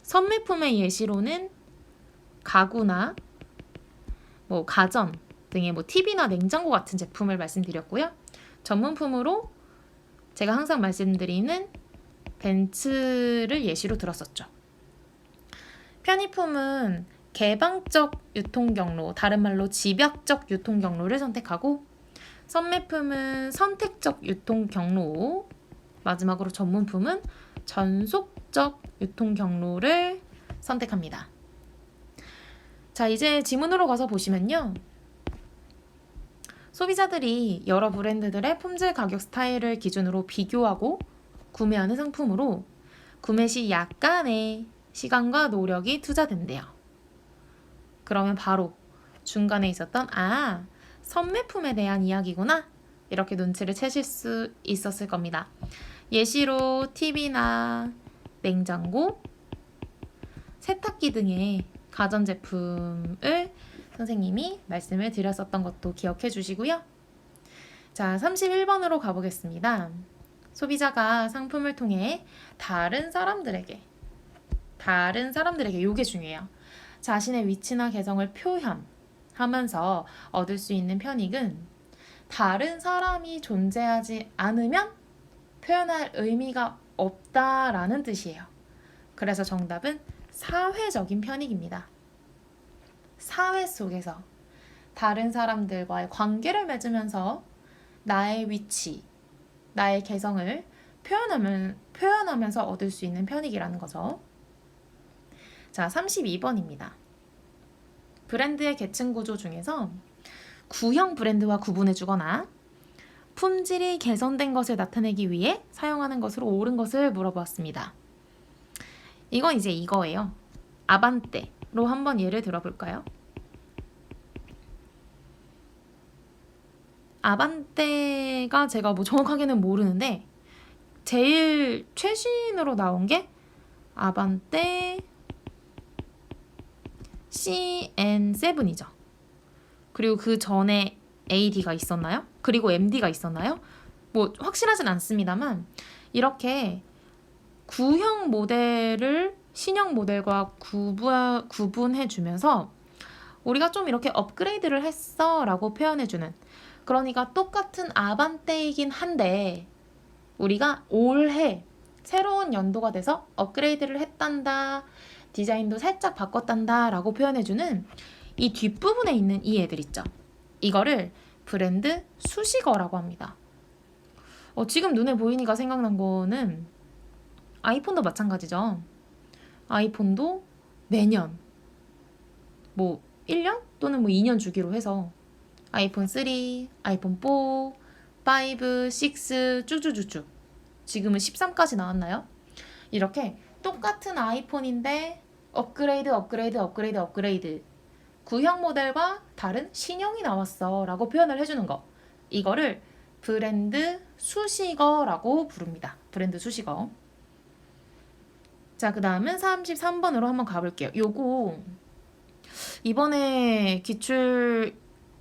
선매품의 예시로는 가구나 가전 등의 TV나 냉장고 같은 제품을 말씀드렸고요. 전문품으로 제가 항상 말씀드리는 벤츠를 예시로 들었었죠. 편의품은 개방적 유통경로, 다른 말로 집약적 유통경로를 선택하고 선매품은 선택적 유통경로, 마지막으로 전문품은 전속적 유통 경로를 선택합니다. 자, 이제 지문으로 가서 보시면요. 소비자들이 여러 브랜드들의 품질, 가격, 스타일을 기준으로 비교하고 구매하는 상품으로 구매 시 약간의 시간과 노력이 투자된대요. 그러면 바로 중간에 있었던 선매품에 대한 이야기구나, 이렇게 눈치를 채실 수 있었을 겁니다. 예시로 TV나 냉장고, 세탁기 등의 가전제품을 선생님이 말씀을 드렸었던 것도 기억해 주시고요. 자, 31번으로 가보겠습니다. 소비자가 상품을 통해 다른 사람들에게 요게 중요해요. 자신의 위치나 개성을 표현하면서 얻을 수 있는 편익은 다른 사람이 존재하지 않으면 표현할 의미가 없다라는 뜻이에요. 그래서 정답은 사회적인 편익입니다. 사회 속에서 다른 사람들과의 관계를 맺으면서 나의 위치, 나의 개성을 표현하면서 얻을 수 있는 편익이라는 거죠. 자, 32번입니다. 브랜드의 계층 구조 중에서 구형 브랜드와 구분해주거나 품질이 개선된 것을 나타내기 위해 사용하는 것으로 옳은 것을 물어보았습니다. 이건 이제 이거예요. 아반떼로 한번 예를 들어볼까요? 아반떼가 제가 뭐 정확하게는 모르는데 제일 최신으로 나온 게 아반떼 CN7이죠. 그리고 그 전에 AD가 있었나요? 그리고 MD가 있었나요? 뭐 확실하진 않습니다만 이렇게 구형 모델을 신형 모델과 구분해주면서 우리가 좀 이렇게 업그레이드를 했어 라고 표현해주는, 그러니까 똑같은 아반떼이긴 한데 우리가 올해 새로운 연도가 돼서 업그레이드를 했단다, 디자인도 살짝 바꿨단다 라고 표현해주는 이 뒷부분에 있는 이 애들 있죠. 이거를 브랜드 수식어라고 합니다. 지금 눈에 보이니까 생각난 거는 아이폰도 마찬가지죠. 아이폰도 매년 뭐 1년 또는 뭐 2년 주기로 해서 아이폰 3, 아이폰 4, 5, 6 쭉쭉쭉쭉 지금은 13까지 나왔나요? 이렇게 똑같은 아이폰인데 업그레이드 구형 모델과 다른 신형이 나왔어 라고 표현을 해주는 거, 이거를 브랜드 수식어라고 부릅니다. 브랜드 수식어. 자, 그 다음은 33번으로 한번 가볼게요. 요거 이번에 기출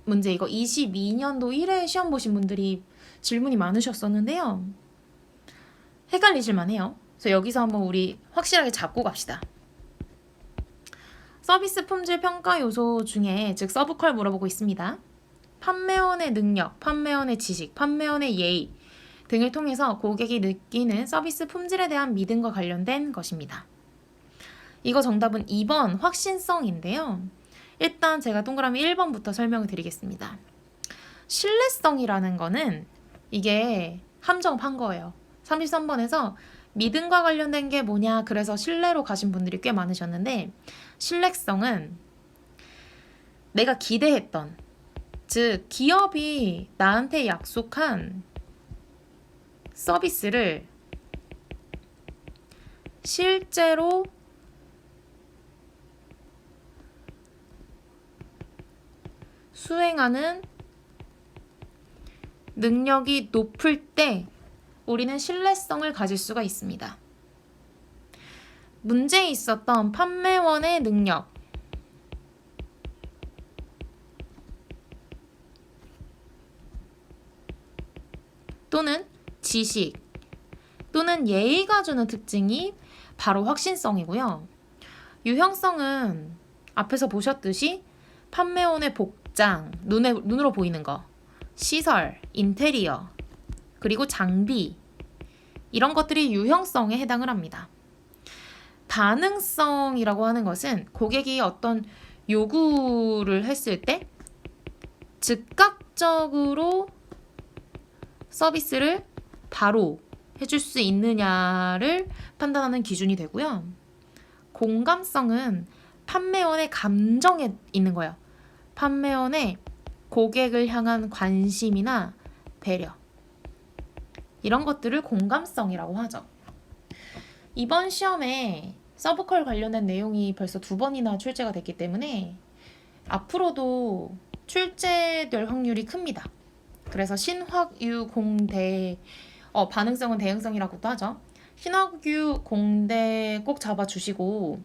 문제 이거 22년도 1회 시험 보신 분들이 질문이 많으셨었는데요. 헷갈리실만 해요. 그래서 여기서 한번 우리 확실하게 잡고 갑시다. 서비스 품질 평가 요소 중에, 즉 서브컬 물어보고 있습니다. 판매원의 능력, 판매원의 지식, 판매원의 예의 등을 통해서 고객이 느끼는 서비스 품질에 대한 믿음과 관련된 것입니다. 이거 정답은 2번 확신성인데요. 일단 제가 동그라미 1번부터 설명을 드리겠습니다. 신뢰성이라는 거는 이게 함정한 거예요. 33번에서 믿음과 관련된 게 뭐냐, 그래서 신뢰로 가신 분들이 꽤 많으셨는데, 신뢰성은 내가 기대했던, 즉 기업이 나한테 약속한 서비스를 실제로 수행하는 능력이 높을 때 우리는 신뢰성을 가질 수가 있습니다. 문제에 있었던 판매원의 능력, 또는 지식, 또는 예의가 주는 특징이 바로 확신성이고요. 유형성은 앞에서 보셨듯이 판매원의 복장, 눈으로 보이는 거, 시설, 인테리어, 그리고 장비, 이런 것들이 유형성에 해당을 합니다. 반응성이라고 하는 것은 고객이 어떤 요구를 했을 때 즉각적으로 서비스를 바로 해줄 수 있느냐를 판단하는 기준이 되고요. 공감성은 판매원의 감정에 있는 거예요. 판매원의 고객을 향한 관심이나 배려, 이런 것들을 공감성이라고 하죠. 이번 시험에 서브컬 관련된 내용이 벌써 2번이나 출제가 됐기 때문에 앞으로도 출제될 확률이 큽니다. 그래서 신학유 공대, 반응성은 대응성이라고도 하죠. 신학유 공대 꼭 잡아주시고,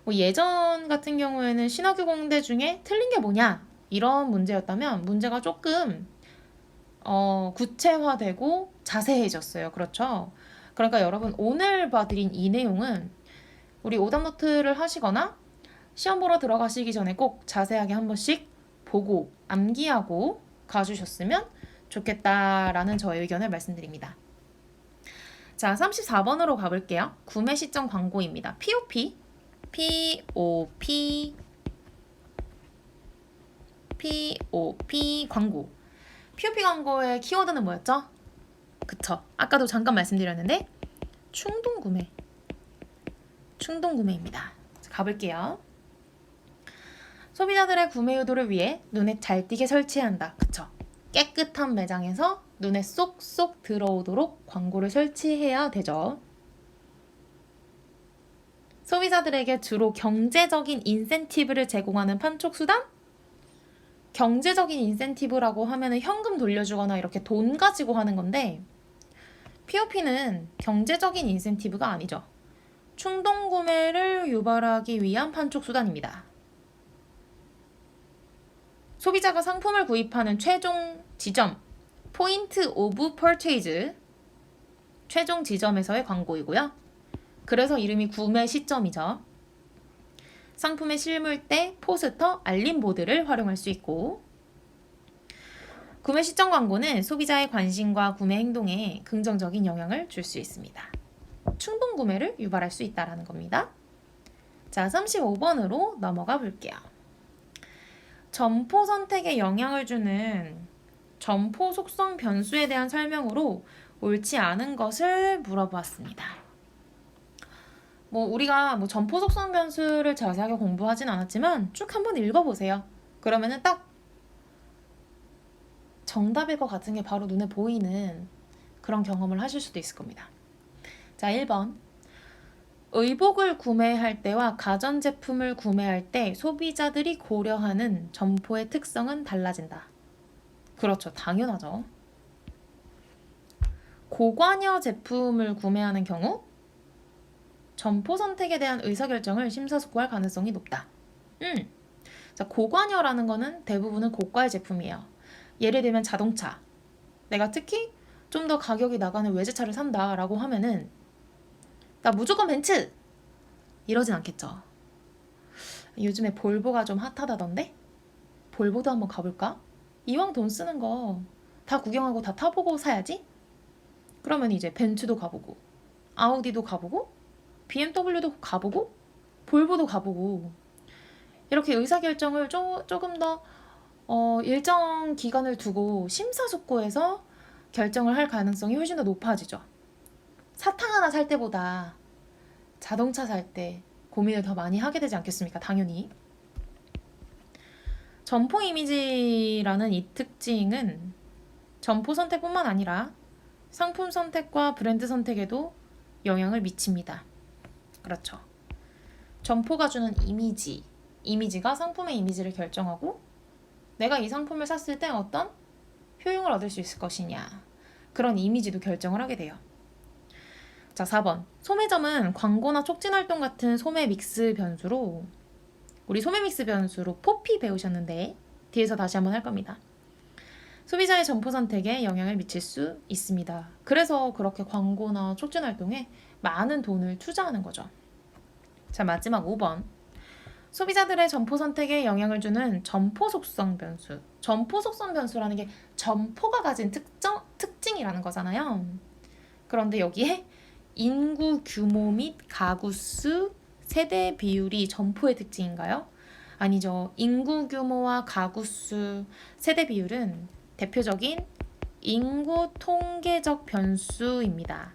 뭐 예전 같은 경우에는 신학유 공대 중에 틀린 게 뭐냐 이런 문제였다면 문제가 조금 구체화되고 자세해졌어요. 그렇죠? 그러니까 여러분 오늘 봐드린 이 내용은 우리 오답노트를 하시거나 시험 보러 들어가시기 전에 꼭 자세하게 한 번씩 보고 암기하고 가주셨으면 좋겠다라는 저의 의견을 말씀드립니다. 자, 34번으로 가볼게요. 구매 시점 광고입니다. POP, POP, POP 광고. POP 광고의 키워드는 뭐였죠? 그쵸? 아까도 잠깐 말씀드렸는데 충동구매, 충동구매입니다. 자, 가볼게요. 소비자들의 구매 유도를 위해 눈에 잘 띄게 설치한다. 그쵸? 깨끗한 매장에서 눈에 쏙쏙 들어오도록 광고를 설치해야 되죠. 소비자들에게 주로 경제적인 인센티브를 제공하는 판촉 수단? 경제적인 인센티브라고 하면은 현금 돌려주거나 이렇게 돈 가지고 하는 건데 POP는 경제적인 인센티브가 아니죠. 충동 구매를 유발하기 위한 판촉 수단입니다. 소비자가 상품을 구입하는 최종 지점, 포인트 오브 퍼체이즈, 최종 지점에서의 광고이고요. 그래서 이름이 구매 시점이죠. 상품의 실물대, 포스터, 알림보드를 활용할 수 있고, 구매 시점 광고는 소비자의 관심과 구매 행동에 긍정적인 영향을 줄 수 있습니다. 충동 구매를 유발할 수 있다는 겁니다. 자, 35번으로 넘어가 볼게요. 점포 선택에 영향을 주는 점포 속성 변수에 대한 설명으로 옳지 않은 것을 물어보았습니다. 우리가 점포 속성 변수를 자세하게 공부하진 않았지만 쭉 한번 읽어보세요. 그러면은 딱 정답일 것 같은 게 바로 눈에 보이는 그런 경험을 하실 수도 있을 겁니다. 자, 1번. 의복을 구매할 때와 가전제품을 구매할 때 소비자들이 고려하는 점포의 특성은 달라진다. 그렇죠. 당연하죠. 고관여 제품을 구매하는 경우 점포 선택에 대한 의사결정을 심사숙고할 가능성이 높다. 자, 고관여라는 거는 대부분은 고가의 제품이에요. 예를 들면 자동차. 내가 특히 좀 더 가격이 나가는 외제차를 산다라고 하면은 나 무조건 벤츠! 이러진 않겠죠. 요즘에 볼보가 좀 핫하다던데? 볼보도 한번 가볼까? 이왕 돈 쓰는 거 다 구경하고 다 타보고 사야지? 그러면 이제 벤츠도 가보고 아우디도 가보고 BMW도 가보고 볼보도 가보고 이렇게 의사결정을 조금 더 일정 기간을 두고 심사숙고해서 결정을 할 가능성이 훨씬 더 높아지죠. 사탕 하나 살 때보다 자동차 살 때 고민을 더 많이 하게 되지 않겠습니까? 당연히. 점포 이미지라는 이 특징은 점포 선택뿐만 아니라 상품 선택과 브랜드 선택에도 영향을 미칩니다. 그렇죠. 점포가 주는 이미지가 상품의 이미지를 결정하고 내가 이 상품을 샀을 때 어떤 효용을 얻을 수 있을 것이냐, 그런 이미지도 결정을 하게 돼요. 자, 4번. 소매점은 광고나 촉진 활동 같은 소매 믹스 변수로, 우리 소매 믹스 변수로 포피 배우셨는데 뒤에서 다시 한번 할 겁니다. 소비자의 점포 선택에 영향을 미칠 수 있습니다. 그래서 그렇게 광고나 촉진 활동에 많은 돈을 투자하는 거죠. 자, 마지막 5번. 소비자들의 점포 선택에 영향을 주는 점포 속성 변수. 점포 속성 변수라는 게 점포가 가진 특징이라는 거잖아요. 그런데 여기에 인구 규모 및 가구 수, 세대 비율이 점포의 특징인가요? 아니죠. 인구 규모와 가구 수, 세대 비율은 대표적인 인구 통계적 변수입니다.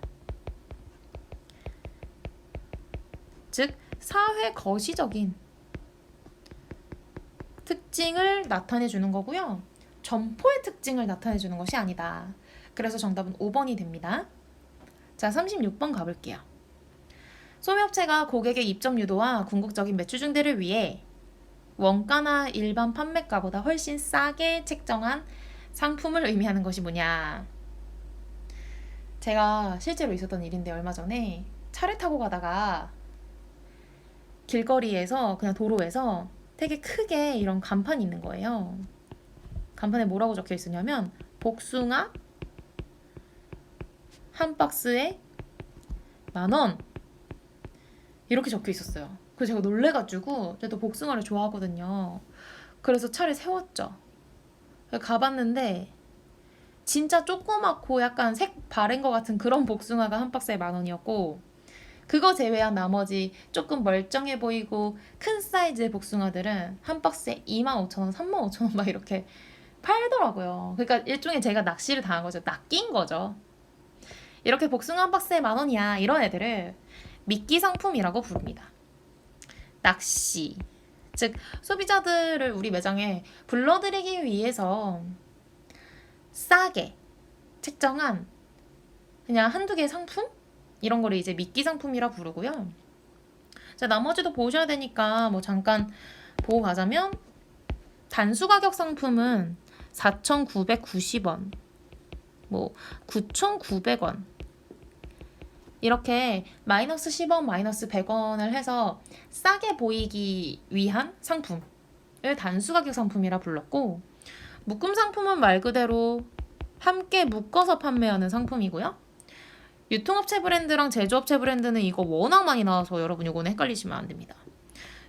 즉, 사회 거시적인 특징을 나타내 주는 거고요. 점포의 특징을 나타내 주는 것이 아니다. 그래서 정답은 5번이 됩니다. 자, 36번 가볼게요. 소매업체가 고객의 입점 유도와 궁극적인 매출 증대를 위해 원가나 일반 판매가보다 훨씬 싸게 책정한 상품을 의미하는 것이 뭐냐. 제가 실제로 있었던 일인데 얼마 전에 차를 타고 가다가 길거리에서 그냥 도로에서 되게 크게 이런 간판이 있는 거예요. 간판에 뭐라고 적혀 있었냐면 복숭아 한 박스에 10,000원 이렇게 적혀 있었어요. 그래서 제가 놀래가지고 제가 또 복숭아를 좋아하거든요. 그래서 차를 세웠죠. 가봤는데 진짜 조그맣고 약간 색 바랜 것 같은 그런 복숭아가 한 박스에 10,000원이었고 그거 제외한 나머지 조금 멀쩡해 보이고 큰 사이즈의 복숭아들은 한 박스에 25,000원, 35,000원 막 이렇게 팔더라고요. 그러니까 일종의 제가 낚시를 당한 거죠. 낚인 거죠. 이렇게 복숭아 한 박스에 10,000원이야 이런 애들을 미끼 상품이라고 부릅니다. 낚시. 즉 소비자들을 우리 매장에 불러들이기 위해서 싸게 책정한 그냥 한두 개의 상품? 이런 거를 이제 미끼 상품이라 부르고요. 자, 나머지도 보셔야 되니까 뭐 잠깐 보고 가자면 단수 가격 상품은 4,990원, 뭐 9,900원 이렇게 마이너스 10원, 마이너스 100원을 해서 싸게 보이기 위한 상품을 단수 가격 상품이라 불렀고 묶음 상품은 말 그대로 함께 묶어서 판매하는 상품이고요. 유통업체 브랜드랑 제조업체 브랜드는 이거 워낙 많이 나와서 여러분 이거는 헷갈리시면 안 됩니다.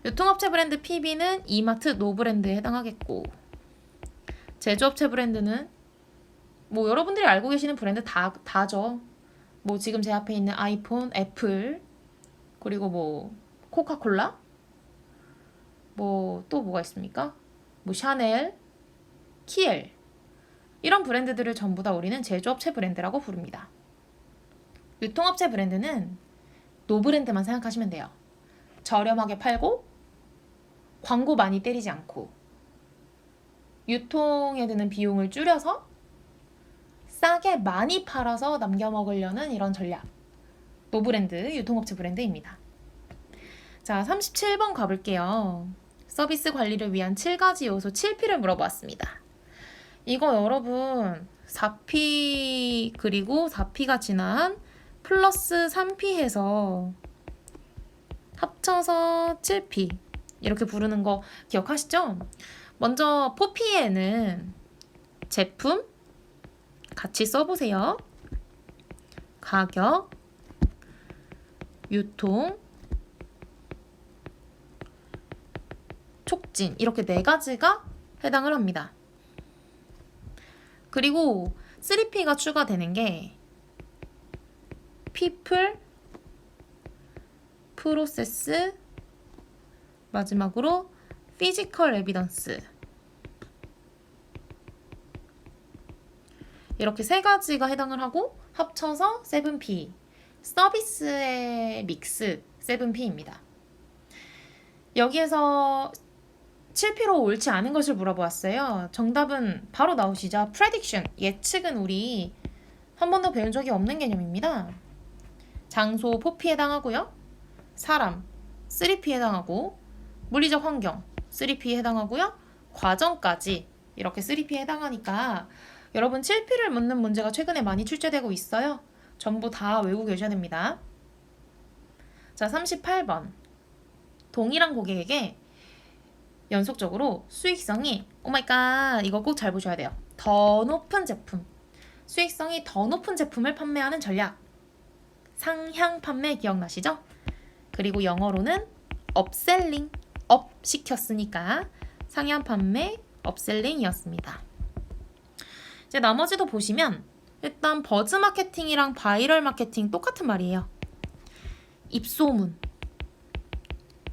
유통업체 브랜드 PB는 이마트 노브랜드에 해당하겠고 제조업체 브랜드는 뭐 여러분들이 알고 계시는 브랜드 다죠. 뭐 지금 제 앞에 있는 아이폰, 애플, 그리고 뭐 코카콜라, 뭐 또 뭐가 있습니까? 뭐 샤넬, 키엘 이런 브랜드들을 전부 다 우리는 제조업체 브랜드라고 부릅니다. 유통업체 브랜드는 노브랜드만 생각하시면 돼요. 저렴하게 팔고 광고 많이 때리지 않고 유통에 드는 비용을 줄여서 싸게 많이 팔아서 남겨 먹으려는 이런 전략. 노브랜드, 유통업체 브랜드입니다. 자, 37번 가볼게요. 서비스 관리를 위한 7가지 요소 7P를 물어보았습니다. 이거 여러분 4P 그리고 4P가 지난 플러스 3P 해서 합쳐서 7P 이렇게 부르는 거 기억하시죠? 먼저 4P에는 제품 같이 써보세요. 가격, 유통, 촉진 이렇게 4가지가 해당을 합니다. 그리고 3P가 추가되는 게 people, process, 마지막으로 physical evidence 이렇게 3가지가 해당을 하고 합쳐서 7P 서비스의 믹스 7P입니다. 여기에서 7P로 옳지 않은 것을 물어보았어요. 정답은 바로 나오시죠. prediction, 예측은 우리 한 번도 배운 적이 없는 개념입니다. 장소 4P에 해당하고요. 사람 3P에 해당하고 물리적 환경 3P에 해당하고요. 과정까지 이렇게 3P에 해당하니까 여러분 7P를 묻는 문제가 최근에 많이 출제되고 있어요. 전부 다 외우고 계셔야 됩니다. 자, 38번. 동일한 고객에게 연속적으로 수익성이 오마이갓 이거 꼭 잘 보셔야 돼요. 더 높은 제품, 수익성이 더 높은 제품을 판매하는 전략. 상향 판매 기억나시죠? 그리고 영어로는 업셀링, 업 시켰으니까 상향 판매, 업셀링이었습니다. 이제 나머지도 보시면 일단 버즈 마케팅이랑 바이럴 마케팅 똑같은 말이에요.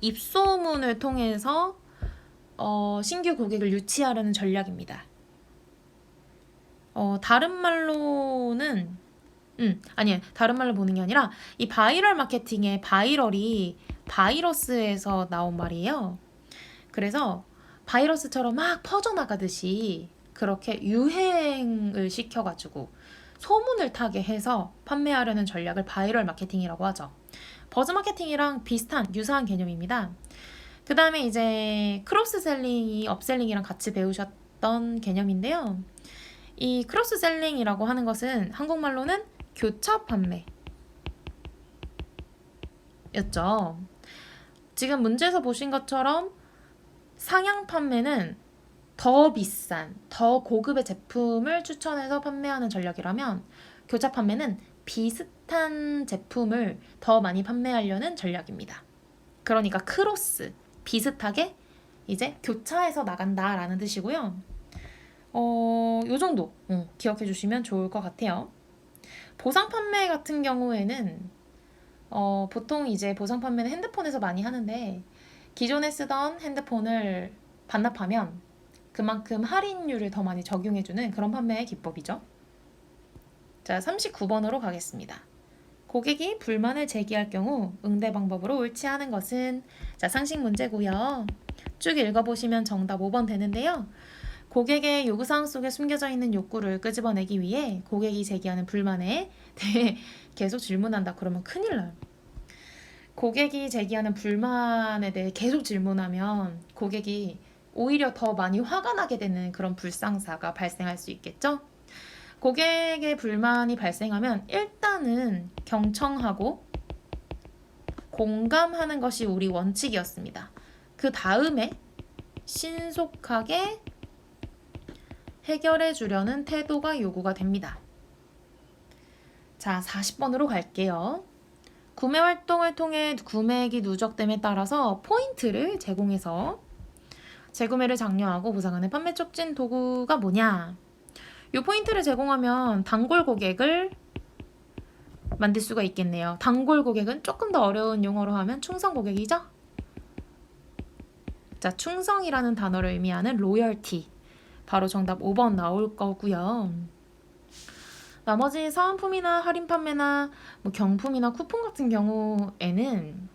입소문을 통해서 신규 고객을 유치하려는 전략입니다. 다른 말로는 아니에요. 다른 말로 보는 게 아니라 이 바이럴 마케팅의 바이럴이 바이러스에서 나온 말이에요. 그래서 바이러스처럼 막 퍼져나가듯이 그렇게 유행을 시켜가지고 소문을 타게 해서 판매하려는 전략을 바이럴 마케팅이라고 하죠. 버즈 마케팅이랑 비슷한 유사한 개념입니다. 그 다음에 이제 크로스셀링이 업셀링이랑 같이 배우셨던 개념인데요. 이 크로스셀링이라고 하는 것은 한국말로는 교차 판매였죠. 지금 문제에서 보신 것처럼 상향 판매는 더 비싼, 더 고급의 제품을 추천해서 판매하는 전략이라면 교차 판매는 비슷한 제품을 더 많이 판매하려는 전략입니다. 그러니까 크로스, 비슷하게 이제 교차해서 나간다라는 뜻이고요. 요 정도 기억해 주시면 좋을 것 같아요. 보상 판매 같은 경우에는 보통 이제 보상 판매는 핸드폰에서 많이 하는데 기존에 쓰던 핸드폰을 반납하면 그만큼 할인율을 더 많이 적용해주는 그런 판매의 기법이죠. 자, 39번으로 가겠습니다. 고객이 불만을 제기할 경우 응대 방법으로 옳지 않은 것은 자, 상식 문제고요. 쭉 읽어보시면 정답 5번 되는데요. 고객의 요구사항 속에 숨겨져 있는 욕구를 끄집어내기 위해 고객이 제기하는 불만에 대해 계속 질문한다. 그러면 큰일 나요. 고객이 제기하는 불만에 대해 계속 질문하면 고객이 오히려 더 많이 화가 나게 되는 그런 불상사가 발생할 수 있겠죠? 고객의 불만이 발생하면 일단은 경청하고 공감하는 것이 우리 원칙이었습니다. 그 다음에 신속하게 해결해 주려는 태도가 요구가 됩니다. 자, 40번으로 갈게요. 구매 활동을 통해 구매액이 누적됨에 따라서 포인트를 제공해서 재구매를 장려하고 보상하는 판매 촉진 도구가 뭐냐? 이 포인트를 제공하면 단골 고객을 만들 수가 있겠네요. 단골 고객은 조금 더 어려운 용어로 하면 충성 고객이죠? 자, 충성이라는 단어를 의미하는 로열티. 바로 정답 5번 나올 거고요. 나머지 사은품이나 할인 판매나 경품이나 쿠폰 같은 경우에는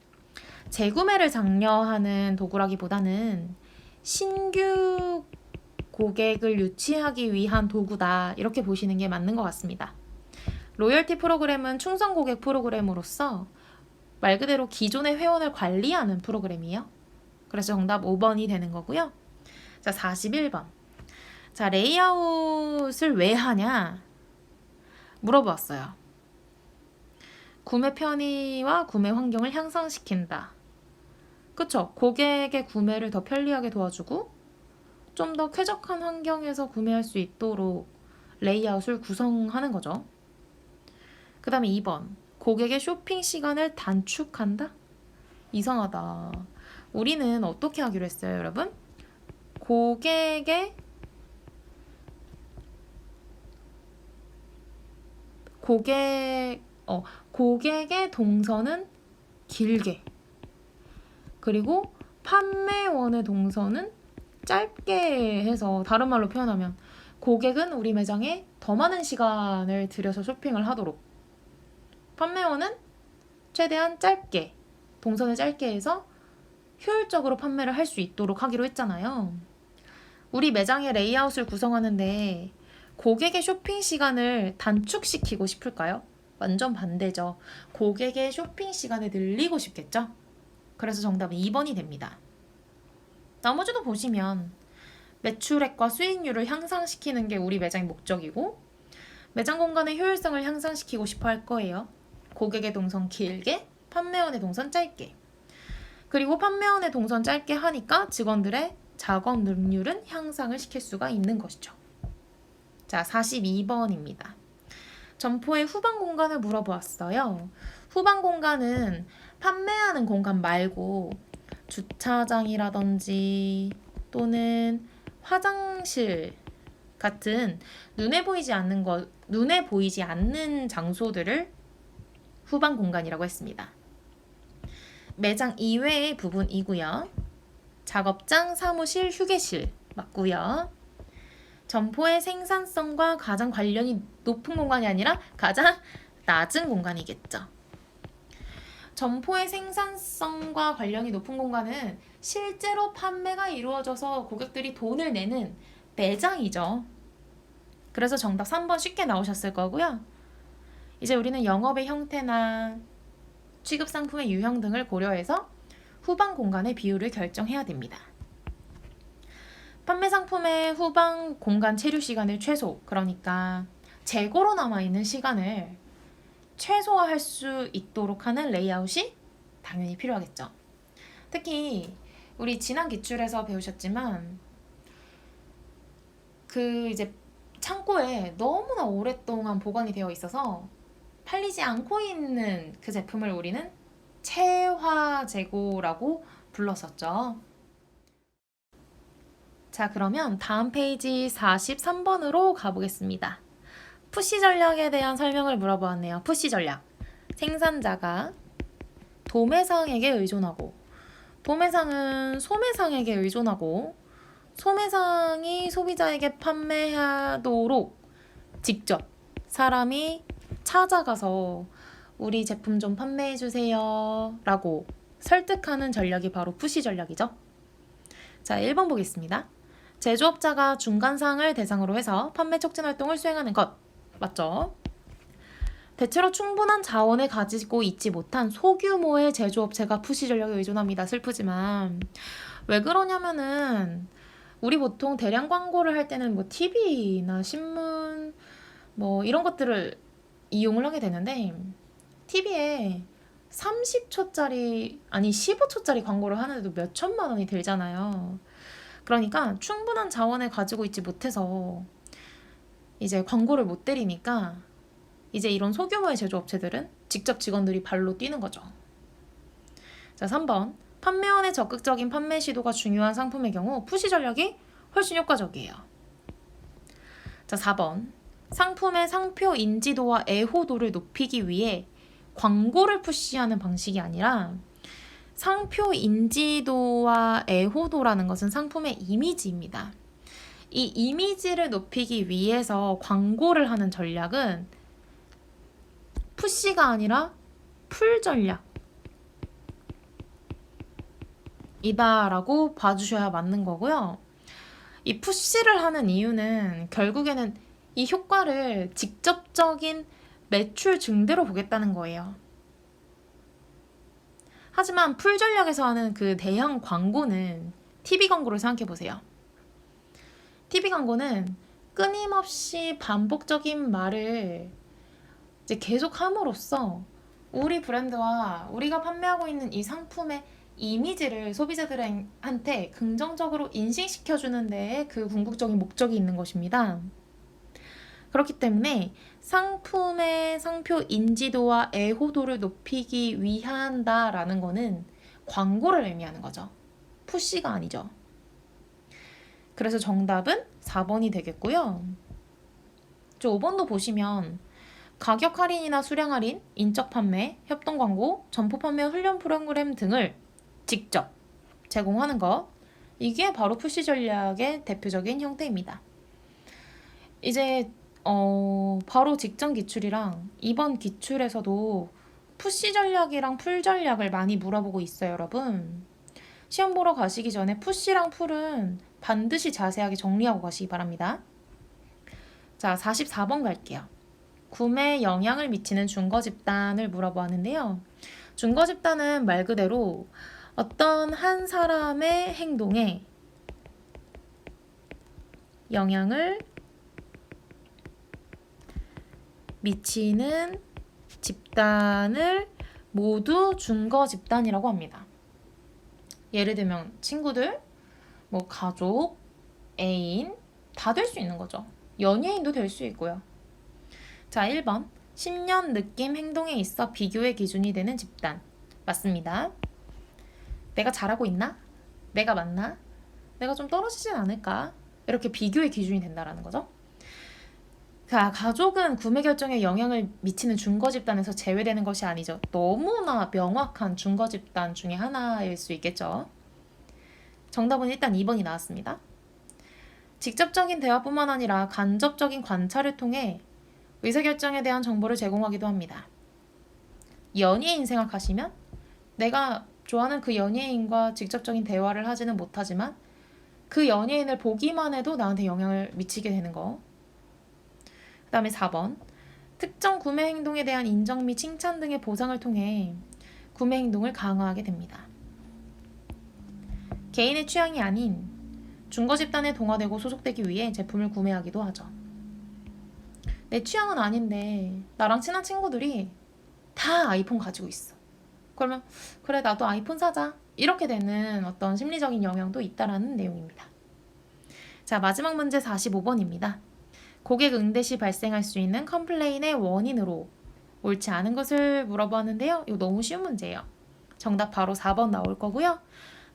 재구매를 장려하는 도구라기보다는 신규 고객을 유치하기 위한 도구다. 이렇게 보시는 게 맞는 것 같습니다. 로열티 프로그램은 충성 고객 프로그램으로서 말 그대로 기존의 회원을 관리하는 프로그램이에요. 그래서 정답 5번이 되는 거고요. 자, 41번. 자, 레이아웃을 왜 하냐? 물어보았어요. 구매 편의와 구매 환경을 향상시킨다. 그쵸? 고객의 구매를 더 편리하게 도와주고 좀 더 쾌적한 환경에서 구매할 수 있도록 레이아웃을 구성하는 거죠. 그 다음에 2번. 고객의 쇼핑 시간을 단축한다? 이상하다. 우리는 어떻게 하기로 했어요, 여러분? 고객의 동선은 길게, 그리고 판매원의 동선은 짧게 해서 다른 말로 표현하면 고객은 우리 매장에 더 많은 시간을 들여서 쇼핑을 하도록, 판매원은 최대한 짧게, 동선을 짧게 해서 효율적으로 판매를 할 수 있도록 하기로 했잖아요. 우리 매장의 레이아웃을 구성하는데 고객의 쇼핑 시간을 단축시키고 싶을까요? 완전 반대죠. 고객의 쇼핑 시간을 늘리고 싶겠죠? 그래서 정답은 2번이 됩니다. 나머지도 보시면 매출액과 수익률을 향상시키는 게 우리 매장의 목적이고 매장 공간의 효율성을 향상시키고 싶어 할 거예요. 고객의 동선 길게, 판매원의 동선 짧게. 그리고 판매원의 동선 짧게 하니까 직원들의 작업 능률은 향상을 시킬 수가 있는 것이죠. 자, 42번입니다. 점포의 후방 공간을 물어보았어요. 후방 공간은 판매하는 공간 말고 주차장이라든지 또는 화장실 같은 눈에 보이지 않는 장소들을 후방 공간이라고 했습니다. 매장 이외의 부분이고요. 작업장, 사무실, 휴게실 맞고요. 점포의 생산성과 가장 관련이 높은 공간이 아니라 가장 낮은 공간이겠죠. 점포의 생산성과 관련이 높은 공간은 실제로 판매가 이루어져서 고객들이 돈을 내는 매장이죠. 그래서 정답 3번 쉽게 나오셨을 거고요. 이제 우리는 영업의 형태나 취급 상품의 유형 등을 고려해서 후방 공간의 비율을 결정해야 됩니다. 판매 상품의 후방 공간 체류 시간을 최소, 그러니까 재고로 남아있는 시간을 최소화할 수 있도록 하는 레이아웃이 당연히 필요하겠죠. 특히 우리 지난 기출에서 배우셨지만 그 이제 창고에 너무나 오랫동안 보관이 되어 있어서 팔리지 않고 있는 그 제품을 우리는 체화 재고라고 불렀었죠. 자, 그러면 다음 페이지 43번으로 가보겠습니다. 푸시 전략에 대한 설명을 물어보았네요. 푸시 전략. 생산자가 도매상에게 의존하고, 도매상은 소매상에게 의존하고, 소매상이 소비자에게 판매하도록 직접 사람이 찾아가서 우리 제품 좀 판매해주세요 라고 설득하는 전략이 바로 푸시 전략이죠. 자, 1번 보겠습니다. 제조업자가 중간상을 대상으로 해서 판매 촉진 활동을 수행하는 것. 맞죠? 대체로 충분한 자원을 가지고 있지 못한 소규모의 제조업체가 푸시 전략에 의존합니다. 슬프지만 왜 그러냐면은 우리 보통 대량 광고를 할 때는 뭐 TV나 신문 뭐 이런 것들을 이용을 하게 되는데 TV에 30초짜리 아니 15초짜리 광고를 하는데도 몇 천만 원이 들잖아요. 그러니까 충분한 자원을 가지고 있지 못해서 이제 광고를 못 때리니까 이제 이런 소규모의 제조업체들은 직접 직원들이 발로 뛰는 거죠. 자, 3번. 판매원의 적극적인 판매 시도가 중요한 상품의 경우 푸시 전략이 훨씬 효과적이에요. 자, 4번. 상품의 상표 인지도와 애호도를 높이기 위해 광고를 푸시하는 방식이 아니라 상표 인지도와 애호도라는 것은 상품의 이미지입니다. 이 이미지를 높이기 위해서 광고를 하는 전략은 푸시가 아니라 풀 전략이다라고 봐주셔야 맞는 거고요. 이 푸시를 하는 이유는 결국에는 이 효과를 직접적인 매출 증대로 보겠다는 거예요. 하지만 풀 전략에서 하는 그 대형 광고는 TV 광고를 생각해 보세요. TV 광고는 끊임없이 반복적인 말을 이제 계속 함으로써 우리 브랜드와 우리가 판매하고 있는 이 상품의 이미지를 소비자들한테 긍정적으로 인식시켜주는 데에 그 궁극적인 목적이 있는 것입니다. 그렇기 때문에 상품의 상표 인지도와 애호도를 높이기 위한다라는 거는 광고를 의미하는 거죠. 푸시가 아니죠. 그래서 정답은 4번이 되겠고요. 5번도 보시면 가격 할인이나 수량 할인, 인적 판매, 협동 광고, 점포 판매 훈련 프로그램 등을 직접 제공하는 것. 이게 바로 푸시 전략의 대표적인 형태입니다. 이제 바로 직전 기출이랑 이번 기출에서도 푸시 전략이랑 풀 전략을 많이 물어보고 있어요, 여러분. 시험 보러 가시기 전에 푸시랑 풀은 반드시 자세하게 정리하고 가시기 바랍니다. 자, 44번 갈게요. 구매에 영향을 미치는 준거 집단을 물어보았는데요. 준거 집단은 말 그대로 어떤 한 사람의 행동에 영향을 미치는 집단을 모두 준거 집단이라고 합니다. 예를 들면 친구들, 뭐 가족, 애인 다 될 수 있는 거죠. 연예인도 될 수 있고요. 자, 1번. 10년 느낌 행동에 있어 비교의 기준이 되는 집단. 맞습니다. 내가 잘하고 있나? 내가 맞나? 내가 좀 떨어지진 않을까? 이렇게 비교의 기준이 된다라는 거죠. 자, 가족은 구매 결정에 영향을 미치는 준거 집단에서 제외되는 것이 아니죠. 너무나 명확한 준거 집단 중에 하나일 수 있겠죠. 정답은 일단 2번이 나왔습니다. 직접적인 대화뿐만 아니라 간접적인 관찰을 통해 의사결정에 대한 정보를 제공하기도 합니다. 연예인 생각하시면 내가 좋아하는 그 연예인과 직접적인 대화를 하지는 못하지만 그 연예인을 보기만 해도 나한테 영향을 미치게 되는 거. 그 다음에 4번. 특정 구매 행동에 대한 인정 및 칭찬 등의 보상을 통해 구매 행동을 강화하게 됩니다. 개인의 취향이 아닌 중고 집단에 동화되고 소속되기 위해 제품을 구매하기도 하죠. 내 취향은 아닌데 나랑 친한 친구들이 다 아이폰 가지고 있어. 그러면 그래 나도 아이폰 사자. 이렇게 되는 어떤 심리적인 영향도 있다라는 내용입니다. 자, 마지막 문제 45번입니다. 고객 응대 시 발생할 수 있는 컴플레인의 원인으로 옳지 않은 것을 물어보았는데요. 이거 너무 쉬운 문제예요. 정답 바로 4번 나올 거고요.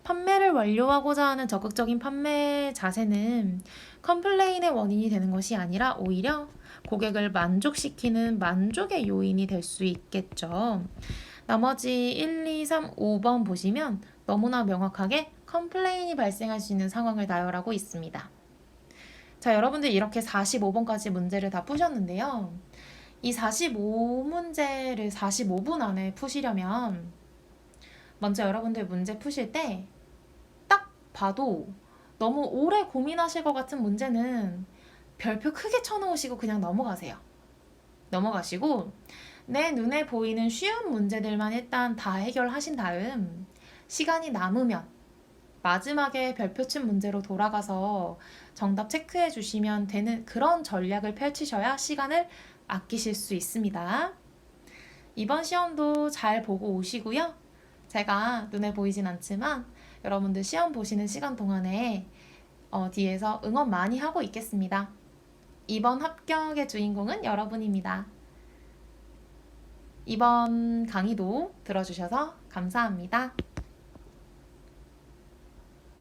판매를 완료하고자 하는 적극적인 판매 자세는 컴플레인의 원인이 되는 것이 아니라 오히려 고객을 만족시키는 만족의 요인이 될 수 있겠죠. 나머지 1, 2, 3, 5번 보시면 너무나 명확하게 컴플레인이 발생할 수 있는 상황을 나열하고 있습니다. 자, 여러분들 이렇게 45번까지 문제를 다 푸셨는데요. 이 45문제를 45분 안에 푸시려면 먼저 여러분들 문제 푸실 때 딱 봐도 너무 오래 고민하실 것 같은 문제는 별표 크게 쳐놓으시고 그냥 넘어가세요. 넘어가시고 내 눈에 보이는 쉬운 문제들만 일단 다 해결하신 다음 시간이 남으면 마지막에 별표 친 문제로 돌아가서 정답 체크해 주시면 되는 그런 전략을 펼치셔야 시간을 아끼실 수 있습니다. 이번 시험도 잘 보고 오시고요. 제가 눈에 보이진 않지만 여러분들 시험 보시는 시간 동안에 뒤에서 응원 많이 하고 있겠습니다. 이번 합격의 주인공은 여러분입니다. 이번 강의도 들어주셔서 감사합니다.